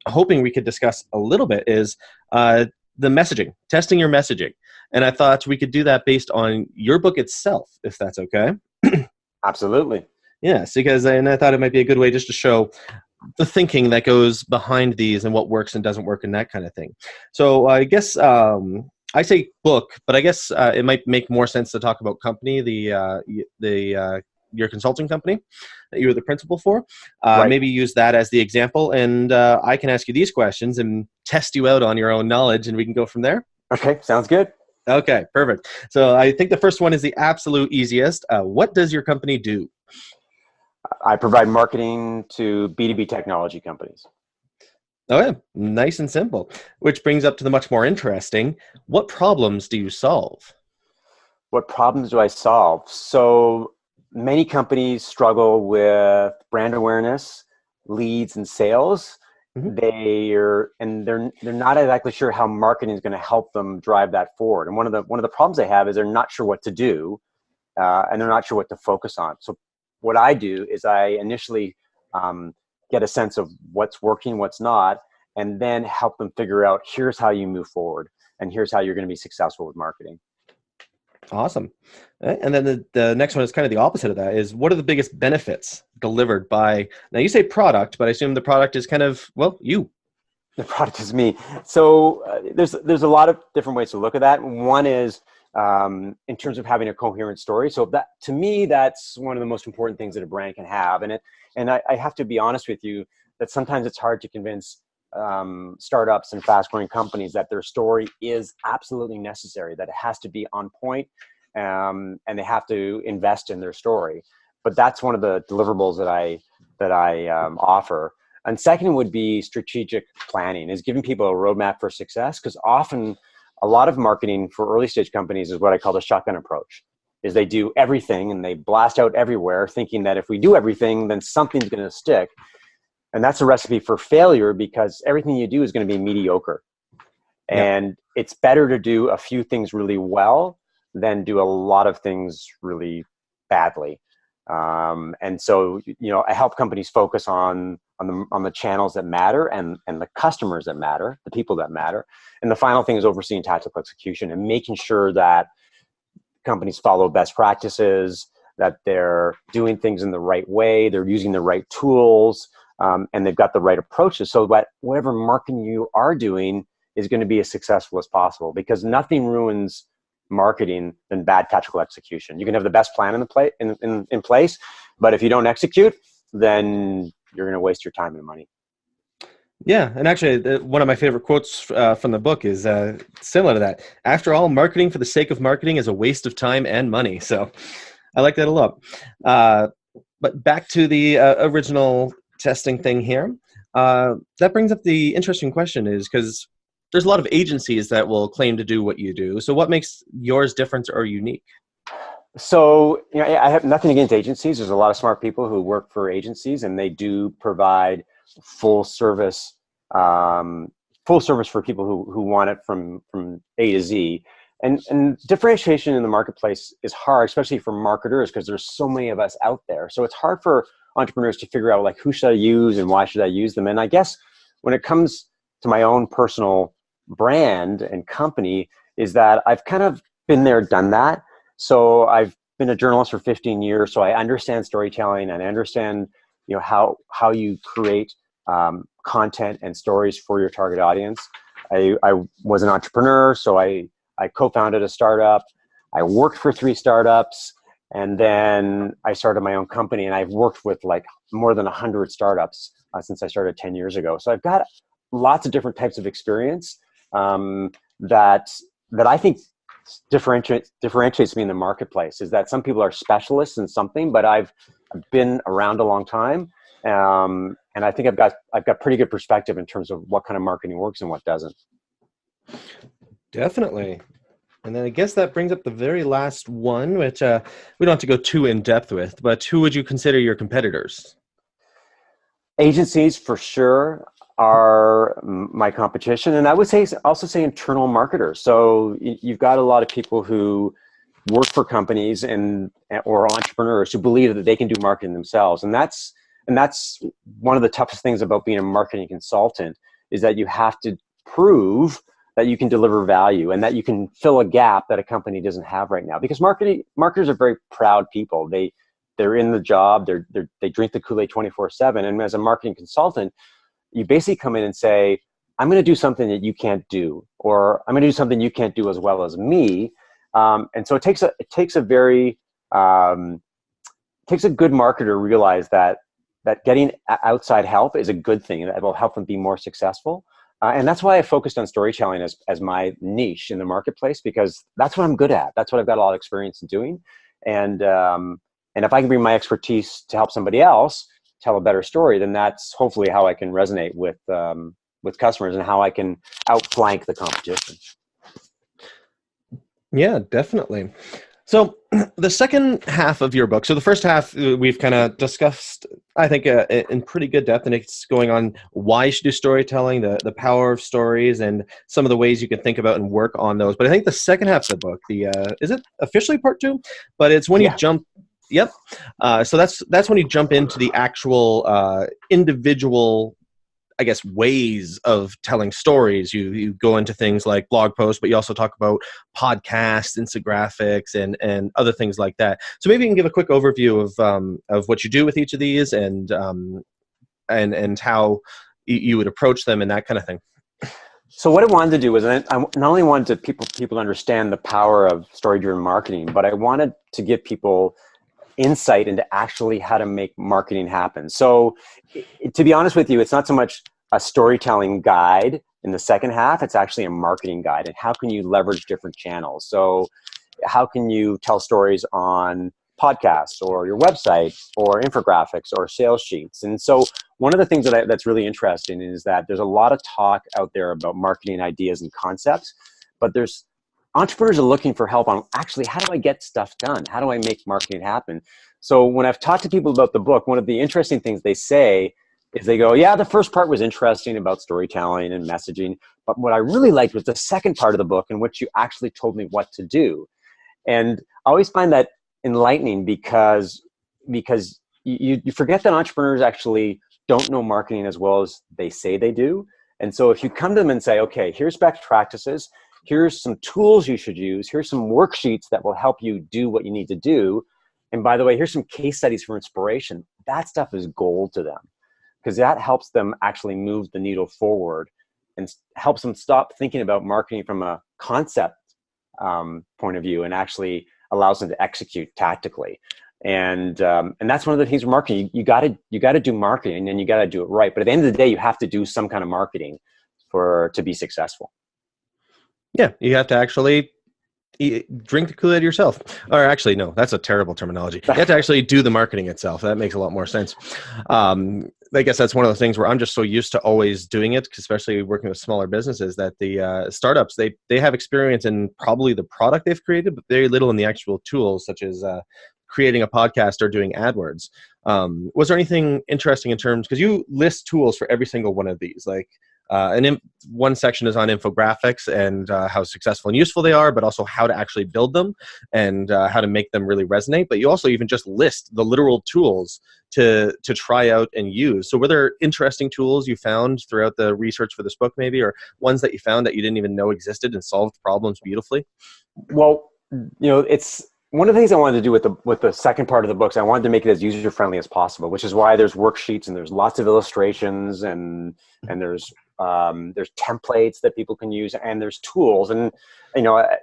Speaker 1: hoping we could discuss a little bit is the messaging, testing your messaging. And I thought we could do that based on your book itself, if that's okay.
Speaker 2: Absolutely.
Speaker 1: Yes, because I thought it might be a good way just to show the thinking that goes behind these and what works and doesn't work and that kind of thing. So I guess I say book, but I guess it might make more sense to talk about company, your consulting company that you were the principal for.
Speaker 2: Right.
Speaker 1: Maybe use that as the example, and I can ask you these questions and test you out on your own knowledge, and we can go from there.
Speaker 2: Okay, sounds good.
Speaker 1: Okay, perfect. So I think the first one is the absolute easiest. What does your company do?
Speaker 2: I provide marketing to B2B technology companies.
Speaker 1: Oh yeah, nice and simple. Which brings up to the much more interesting, what problems do you solve?
Speaker 2: What problems do I solve? So many companies struggle with brand awareness, leads, and sales.
Speaker 1: Hmm.
Speaker 2: They're not exactly sure how marketing is going to help them drive that forward. And one of the problems they have is they're not sure what to do, and they're not sure what to focus on. So what I do is I initially get a sense of what's working, what's not, and then help them figure out, here's how you move forward, and here's how you're going to be successful with marketing.
Speaker 1: Awesome. And then the next one is kind of the opposite of that, is what are the biggest benefits delivered by, now you say product, but I assume the product is kind of, well, you.
Speaker 2: The product is me. So there's a lot of different ways to look at that. One is in terms of having a coherent story. So that, to me, that's one of the most important things that a brand can have. And I have to be honest with you that sometimes it's hard to convince startups and fast-growing companies that their story is absolutely necessary, that it has to be on point, and they have to invest in their story. But that's one of the deliverables that I offer. And second would be strategic planning, is giving people a roadmap for success. Because often a lot of marketing for early stage companies is what I call the shotgun approach, is they do everything and they blast out everywhere thinking that if we do everything, then something's going to stick. And that's a recipe for failure, because everything you do is going to be mediocre.
Speaker 1: Yeah.
Speaker 2: And it's better to do a few things really well than do a lot of things really badly. And so, I help companies focus on the channels that matter, and the customers that matter, the people that matter. And the final thing is overseeing tactical execution and making sure that companies follow best practices, that they're doing things in the right way, they're using the right tools, and they've got the right approaches, so that whatever marketing you are doing is going to be as successful as possible. Because nothing ruins marketing than bad tactical execution. You can have the best plan in place, but if you don't execute, then you're going to waste your time and money.
Speaker 1: Yeah, and actually, one of my favorite quotes from the book is similar to that. After all, marketing for the sake of marketing is a waste of time and money. So I like that a lot. But back to the original testing thing here. That brings up the interesting question, is because there's a lot of agencies that will claim to do what you do. So what makes yours different or unique?
Speaker 2: So, I have nothing against agencies. There's a lot of smart people who work for agencies, and they do provide full service for people who want it from A to Z. And differentiation in the marketplace is hard, especially for marketers, because there's so many of us out there. So it's hard for entrepreneurs to figure out, like, who should I use and why should I use them? And I guess when it comes to my own personal brand and company, is that I've kind of been there, done that. So I've been a journalist for 15 years, so I understand storytelling, and I understand, how you create content and stories for your target audience. I was an entrepreneur, so I co-founded a startup. I worked for 3 startups, and then I started my own company, and I've worked with like more than 100 startups since I started 10 years ago. So I've got lots of different types of experience that I think differentiates me in the marketplace. Is that some people are specialists in something, but I've been around a long time, and I think I've got pretty good perspective in terms of what kind of marketing works and what doesn't.
Speaker 1: Definitely. And then I guess that brings up the very last one, which we don't have to go too in depth with, but who would you consider your competitors?
Speaker 2: Agencies, for sure, are my competition. And I would also say internal marketers. So you've got a lot of people who work for companies or entrepreneurs who believe that they can do marketing themselves. And that's one of the toughest things about being a marketing consultant, is that you have to prove that you can deliver value and that you can fill a gap that a company doesn't have right now. Because marketers are very proud people. They're in the job. They drink the Kool-Aid 24/7. And as a marketing consultant, you basically come in and say, I'm going to do something that you can't do, or I'm going to do something you can't do as well as me. And so it takes a good marketer to realize that getting outside help is a good thing, that will help them be more successful. And that's why I focused on storytelling as my niche in the marketplace, because that's what I'm good at. That's what I've got a lot of experience in doing. And if I can bring my expertise to help somebody else tell a better story, then that's hopefully how I can resonate with customers, and how I can outflank the competition.
Speaker 1: Yeah, definitely. So the second half of your book, so the first half we've kind of discussed, I think, in pretty good depth, and it's going on why you should do storytelling, the power of stories, and some of the ways you can think about and work on those. But I think the second half of the book, is it officially part two? But it's when you
Speaker 2: Yeah.
Speaker 1: jump. Yep. So that's when you jump into the actual individual, I guess, ways of telling stories. You go into things like blog posts, but you also talk about podcasts, infographics, and other things like that. So maybe you can give a quick overview of what you do with each of these, and how you would approach them and that kind of thing.
Speaker 2: So what I wanted to do was, I not only wanted to people to understand the power of story-driven marketing, but I wanted to give people insight into actually how to make marketing happen. So to be honest with you, it's not so much a storytelling guide in the second half, it's actually a marketing guide. And how can you leverage different channels? So how can you tell stories on podcasts or your website or infographics or sales sheets? And so one of the things that's really interesting is that there's a lot of talk out there about marketing ideas and concepts, but there's entrepreneurs are looking for help on actually how do I get stuff done? How do I make marketing happen? So when I've talked to people about the book, one of the interesting things they say is they go, yeah, the first part was interesting about storytelling and messaging, but what I really liked was the second part of the book in which you actually told me what to do. And I always find that enlightening because you forget that entrepreneurs actually don't know marketing as well as they say they do. And so if you come to them and say, okay, here's best practices, here's some tools you should use, here's some worksheets that will help you do what you need to do, and by the way, here's some case studies for inspiration, that stuff is gold to them because that helps them actually move the needle forward and helps them stop thinking about marketing from a concept point of view and actually allows them to execute tactically. And that's one of the things with marketing. You got to do marketing, and you got to do it right. But at the end of the day, you have to do some kind of marketing to be successful.
Speaker 1: Yeah, you have to actually drink the Kool-Aid yourself. Or actually, no, that's a terrible terminology. You have to actually do the marketing itself. That makes a lot more sense. I guess that's one of the things where I'm just so used to always doing it, especially working with smaller businesses, that the startups, they have experience in probably the product they've created, but very little in the actual tools, such as creating a podcast or doing AdWords. Was there anything interesting in terms, because you list tools for every single one of these, like one section is on infographics and how successful and useful they are, but also how to actually build them and how to make them really resonate. But you also even just list the literal tools to try out and use. So were there interesting tools you found throughout the research for this book, maybe, or ones that you found that you didn't even know existed and solved problems beautifully?
Speaker 2: Well, it's one of the things I wanted to do with the second part of the books. I wanted to make it as user friendly as possible, which is why there's worksheets and there's lots of illustrations and there's templates that people can use, and there's tools, and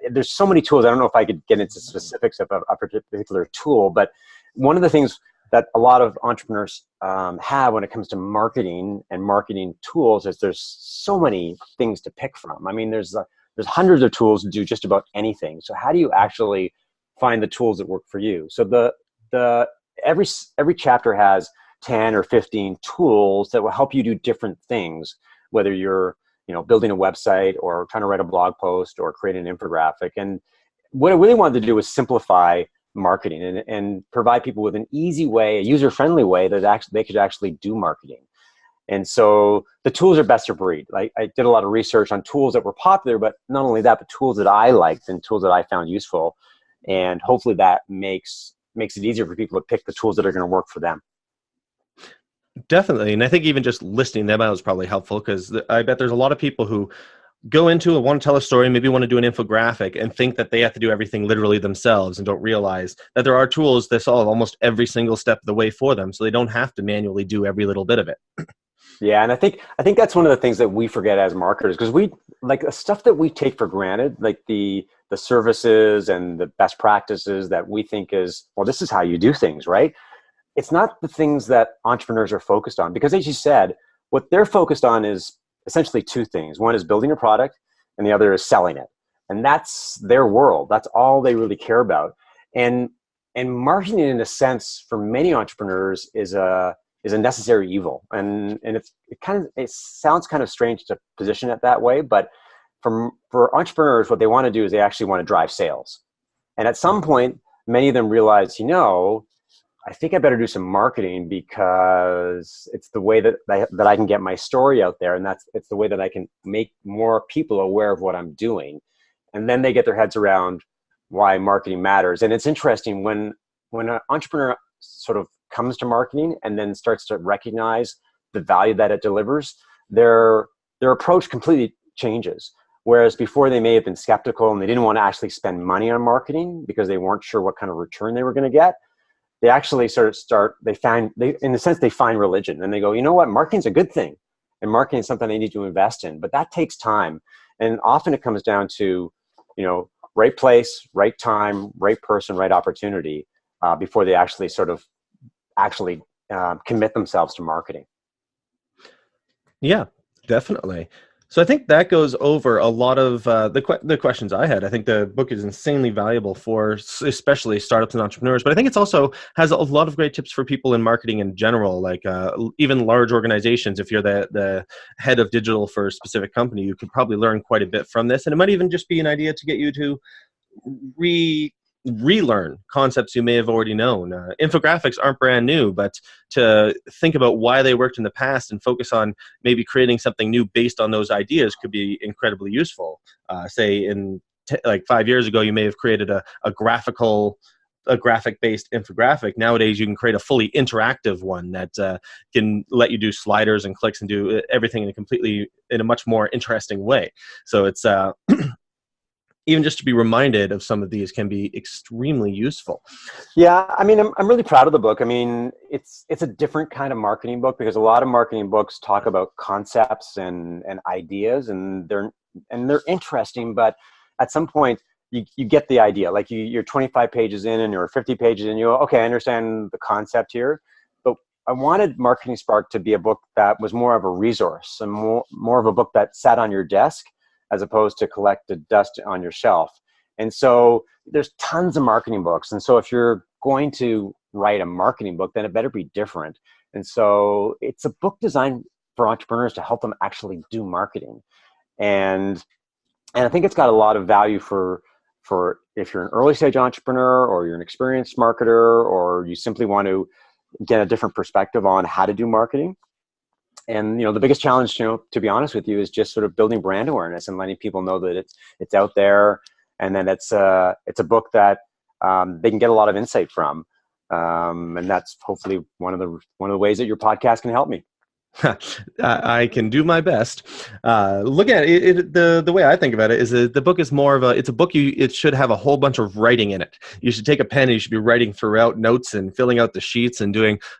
Speaker 2: there's so many tools. I don't know if I could get into specifics of a particular tool, but one of the things that a lot of entrepreneurs have when it comes to marketing and marketing tools is there's so many things to pick from. I mean, there's hundreds of tools to do just about anything. So how do you actually find the tools that work for you? So every chapter has 10 or 15 tools that will help you do different things, whether you're building a website or trying to write a blog post or create an infographic. And what I really wanted to do was simplify marketing and provide people with an easy way, a user-friendly way that they could actually do marketing. And so the tools are best of breed. I did a lot of research on tools that were popular, but not only that, but tools that I liked and tools that I found useful. And hopefully that makes it easier for people to pick the tools that are going to work for them.
Speaker 1: Definitely. And I think even just listing them out is probably helpful, because I bet there's a lot of people who go into it, want to tell a story, maybe want to do an infographic, and think that they have to do everything literally themselves and don't realize that there are tools that solve almost every single step of the way for them, so they don't have to manually do every little bit of it.
Speaker 2: Yeah, and I think that's one of the things that we forget as marketers, because we like the stuff that we take for granted, like the services and the best practices that we think is, well, this is how you do things, right? It's not the things that entrepreneurs are focused on, because as you said, what they're focused on is essentially two things. One is building a product and the other is selling it. And that's their world. That's all they really care about. And marketing, in a sense, for many entrepreneurs is a necessary evil. And it sounds kind of strange to position it that way, but for entrepreneurs, what they want to do is they actually want to drive sales. And at some point, many of them realize, I think I better do some marketing because it's the way that I can get my story out there, and it's the way that I can make more people aware of what I'm doing. And then they get their heads around why marketing matters. And it's interesting when an entrepreneur sort of comes to marketing and then starts to recognize the value that it delivers, their approach completely changes. Whereas before they may have been skeptical and they didn't want to actually spend money on marketing because they weren't sure what kind of return they were going to get. They actually they find religion, and they go, you know what, marketing's a good thing, and marketing is something they need to invest in, but that takes time. And often it comes down to, right place, right time, right person, right opportunity, before they actually commit themselves to marketing.
Speaker 1: Yeah, definitely. So I think that goes over a lot of the questions I had. I think the book is insanely valuable for especially startups and entrepreneurs, but I think it's also has a lot of great tips for people in marketing in general, like even large organizations. If you're the head of digital for a specific company, you could probably learn quite a bit from this, and it might even just be an idea to get you to relearn concepts you may have already known. Infographics aren't brand new, but to think about why they worked in the past and focus on maybe creating something new based on those ideas could be incredibly useful. Say like 5 years ago, you may have created a graphic-based infographic. Nowadays, you can create a fully interactive one that can let you do sliders and clicks and do everything in a much more interesting way. So it's even just to be reminded of some of these can be extremely useful.
Speaker 2: Yeah, I mean, I'm really proud of the book. I mean, it's a different kind of marketing book because a lot of marketing books talk about concepts and ideas, and they're interesting, but at some point you get the idea. Like you're 25 pages in and you're 50 pages in, and you go, okay, I understand the concept here. But I wanted Marketing Spark to be a book that was more of a resource and more of a book that sat on your desk as opposed to collected dust on your shelf. And so there's tons of marketing books. And so if you're going to write a marketing book, then it better be different. And so it's a book designed for entrepreneurs to help them actually do marketing. And I think it's got a lot of value for if you're an early stage entrepreneur, or you're an experienced marketer, or you simply want to get a different perspective on how to do marketing. And the biggest challenge, to be honest with you, is just sort of building brand awareness and letting people know that it's out there, and then it's a book that they can get a lot of insight from, and that's hopefully one of the ways that your podcast can help me.
Speaker 1: I can do my best. Look at it. The way I think about it is that the book is more of it's a book it should have a whole bunch of writing in it. You should take a pen and you should be writing throughout notes and filling out the sheets and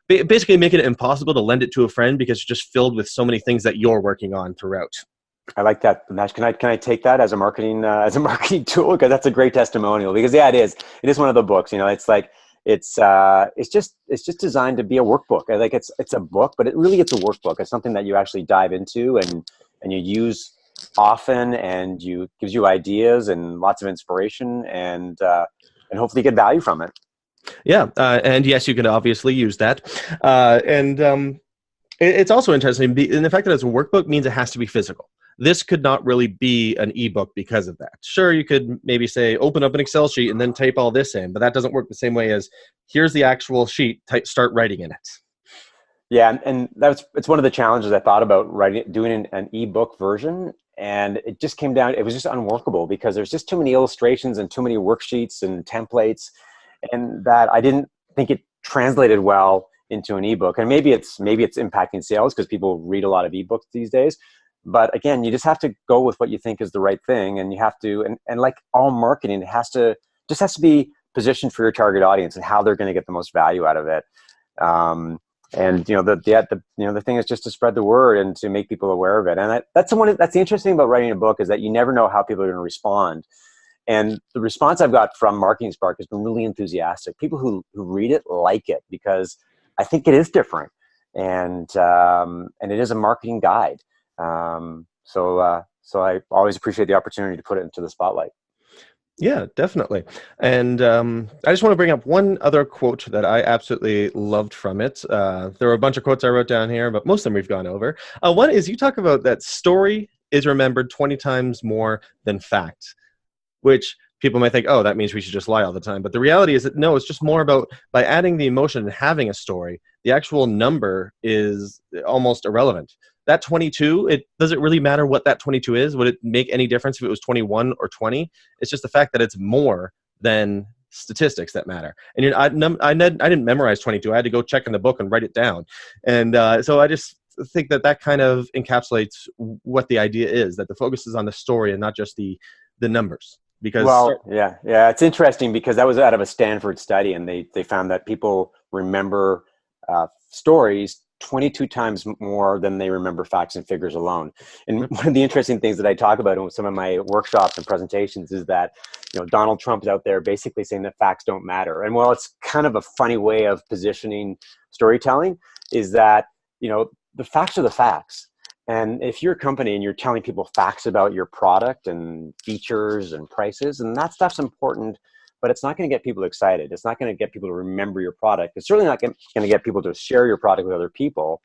Speaker 1: basically making it impossible to lend it to a friend because it's just filled with so many things that you're working on throughout.
Speaker 2: I like that, Nash. Can I take that as a marketing tool? Because that's a great testimonial. Because yeah, it is one of the books. It's like it's just designed to be a workbook. I think it's a book, but it's a workbook. It's something that you actually dive into and you use often, and gives you ideas and lots of inspiration, and hopefully get value from it.
Speaker 1: Yeah, and yes, you can obviously use that, it's also interesting. And the fact that it's a workbook means it has to be physical. This could not really be an ebook because of that. Sure, you could maybe say, open up an Excel sheet and then type all this in, but that doesn't work the same way as here's the actual sheet, start writing in it.
Speaker 2: Yeah, and it's one of the challenges I thought about doing an ebook version, and it just came down, it was just unworkable because there's just too many illustrations and too many worksheets and templates, and that I didn't think it translated well into an ebook. And maybe it's impacting sales because people read a lot of ebooks these days. But again, you just have to go with what you think is the right thing, and you have to, and like all marketing, it has to be positioned for your target audience and how they're going to get the most value out of it. And the thing is just to spread the word and to make people aware of it. And that's the interesting thing about writing a book, is that you never know how people are going to respond. And the response I've got from Marketing Spark has been really enthusiastic. People who read it like it because I think it is different, and it is a marketing guide. So I always appreciate the opportunity to put it into the spotlight.
Speaker 1: Yeah, definitely. And I just want to bring up one other quote that I absolutely loved from it. There were a bunch of quotes I wrote down here, but most of them we've gone over. One is you talk about that story is remembered 20 times more than fact, which people might think, oh, that means we should just lie all the time. But the reality is that no, it's just more about by adding the emotion and having a story, the actual number is almost irrelevant. That 22, does it really matter what that 22 is? Would it make any difference if it was 21 or 20? It's just the fact that it's more than statistics that matter. And I didn't memorize 22. I had to go check in the book and write it down. And so I just think that kind of encapsulates what the idea is, that the focus is on the story and not just the numbers. Because
Speaker 2: yeah, it's interesting because that was out of a Stanford study, and they found that people remember stories 22 times more than they remember facts and figures alone. And one of the interesting things that I talk about in some of my workshops and presentations is that, Donald Trump is out there basically saying that facts don't matter. And while it's kind of a funny way of positioning storytelling, is that, the facts are the facts. And if you're a company and you're telling people facts about your product and features and prices, and that stuff's important, but it's not going to get people excited. It's not going to get people to remember your product. It's certainly not going to get people to share your product with other people.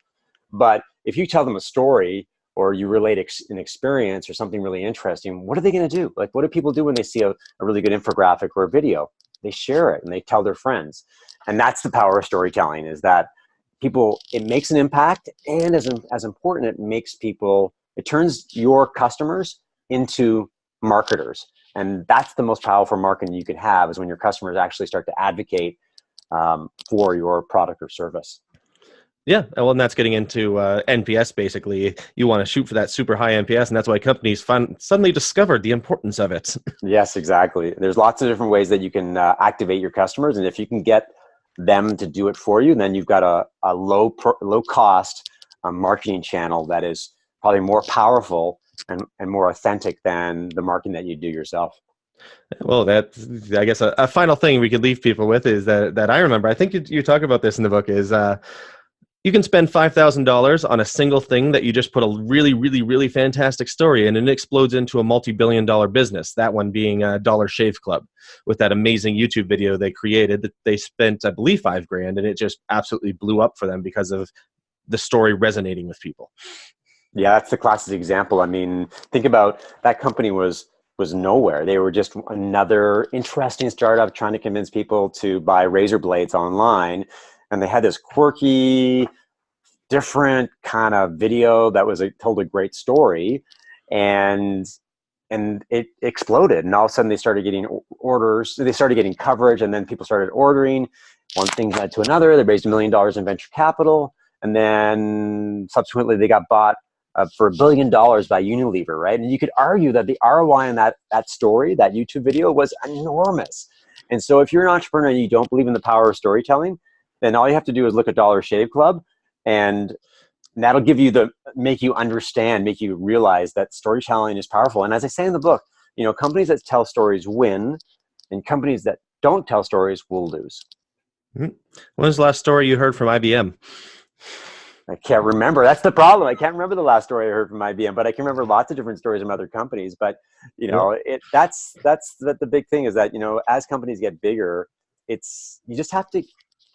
Speaker 2: But if you tell them a story or you relate an experience or something really interesting, what are they going to do? Like, what do people do when they see a really good infographic or a video? They share it and they tell their friends. And that's the power of storytelling, is that it makes an impact, and as important, it turns your customers into marketers. And that's the most powerful marketing you could have, is when your customers actually start to advocate for your product or service.
Speaker 1: Yeah, well, and that's getting into NPS, basically. You want to shoot for that super high NPS, and that's why companies suddenly discovered the importance of it.
Speaker 2: Yes, exactly. There's lots of different ways that you can activate your customers, and if you can get them to do it for you, then you've got a low cost marketing channel that is probably more powerful and more authentic than the marketing that you do yourself.
Speaker 1: Well, that's, I guess, a final thing we could leave people with is that I remember, I think you talk about this in the book, is you can spend $5,000 on a single thing that you just put a really, really, really fantastic story in, and it explodes into a multi-billion-dollar business. That one being Dollar Shave Club, with that amazing YouTube video they created that they spent, I believe, $5,000, and it just absolutely blew up for them because of the story resonating with people.
Speaker 2: Yeah, that's the classic example. I mean, think about that company was nowhere. They were just another interesting startup trying to convince people to buy razor blades online. And they had this quirky, different kind of video that told a great story, and it exploded. And all of a sudden, they started getting orders. They started getting coverage, and then people started ordering. One thing led to another. They raised $1 million in venture capital, and then subsequently, they got bought for $1 billion by Unilever, right? And you could argue that the ROI on that story, that YouTube video, was enormous. And so, if you're an entrepreneur and you don't believe in the power of storytelling, then all you have to do is look at Dollar Shave Club, and that'll make you understand, make you realize that storytelling is powerful. And as I say in the book, companies that tell stories win, and companies that don't tell stories will lose.
Speaker 1: Mm-hmm. When was the last story you heard from IBM?
Speaker 2: I can't remember. That's the problem. I can't remember the last story I heard from IBM, but I can remember lots of different stories from other companies. But that's the big thing, is that as companies get bigger, you just have to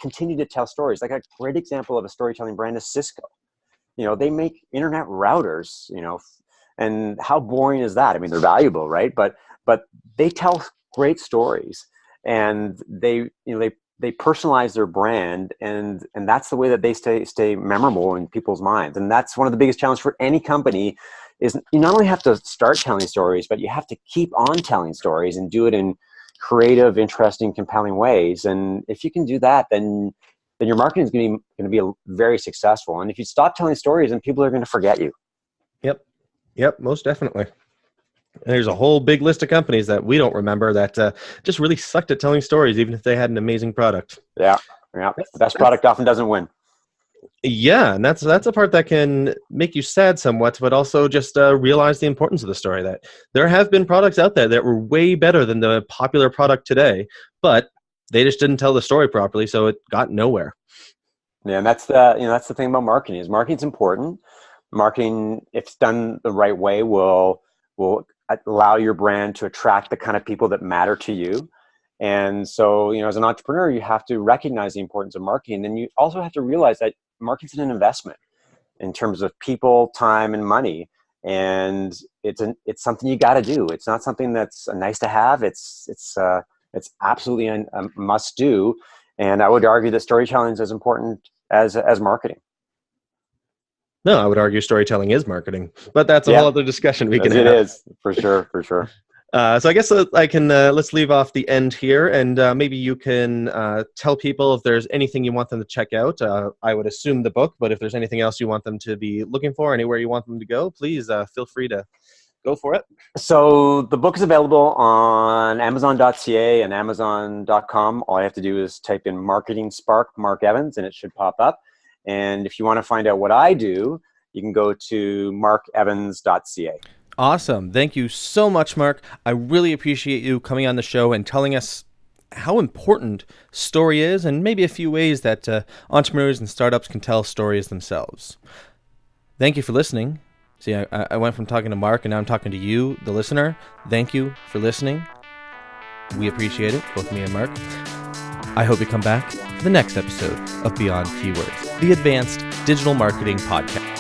Speaker 2: continue to tell stories. Like, a great example of a storytelling brand is Cisco. They make internet routers, and how boring is that? I mean, they're valuable, right? But they tell great stories, and they personalize their brand, and that's the way that they stay memorable in people's minds. And that's one of the biggest challenges for any company, is you not only have to start telling stories, but you have to keep on telling stories and do it in creative, interesting, compelling ways. And if you can do that, then your marketing is going to be very successful. And if you stop telling stories, then people are going to forget you.
Speaker 1: Yep, most definitely. And there's a whole big list of companies that we don't remember that just really sucked at telling stories, even if they had an amazing product.
Speaker 2: Yeah. The best product often doesn't win.
Speaker 1: Yeah, and that's a part that can make you sad somewhat, but also just realize the importance of the story, that there have been products out there that were way better than the popular product today, but they just didn't tell the story properly, so it got nowhere.
Speaker 2: Yeah, and that's the thing about marketing, is marketing's important. Marketing, if it's done the right way, will allow your brand to attract the kind of people that matter to you. And so, as an entrepreneur, you have to recognize the importance of marketing. And you also have to realize that marketing's an investment in terms of people, time, and money. and it's something you got to do. It's not something that's a nice to have. It's absolutely a must do. And I would argue that storytelling is as important as marketing.
Speaker 1: No, I would argue storytelling is marketing, but that's a whole other discussion we can have.
Speaker 2: It is, for sure.
Speaker 1: So I guess I can let's leave off the end here, and maybe you can tell people if there's anything you want them to check out. I would assume the book, but if there's anything else you want them to be looking for, anywhere you want them to go, please feel free to go for it.
Speaker 2: So the book is available on Amazon.ca and Amazon.com. All you have to do is type in Marketing Spark, Mark Evans, and it should pop up. And if you want to find out what I do, you can go to markevans.ca.
Speaker 1: Awesome. Thank you so much, Mark. I really appreciate you coming on the show and telling us how important story is, and maybe a few ways that entrepreneurs and startups can tell stories themselves. Thank you for listening. See, I went from talking to Mark, and now I'm talking to you, the listener. Thank you for listening. We appreciate it, both me and Mark. I hope you come back for the next episode of Beyond Keywords, the Advanced Digital Marketing Podcast.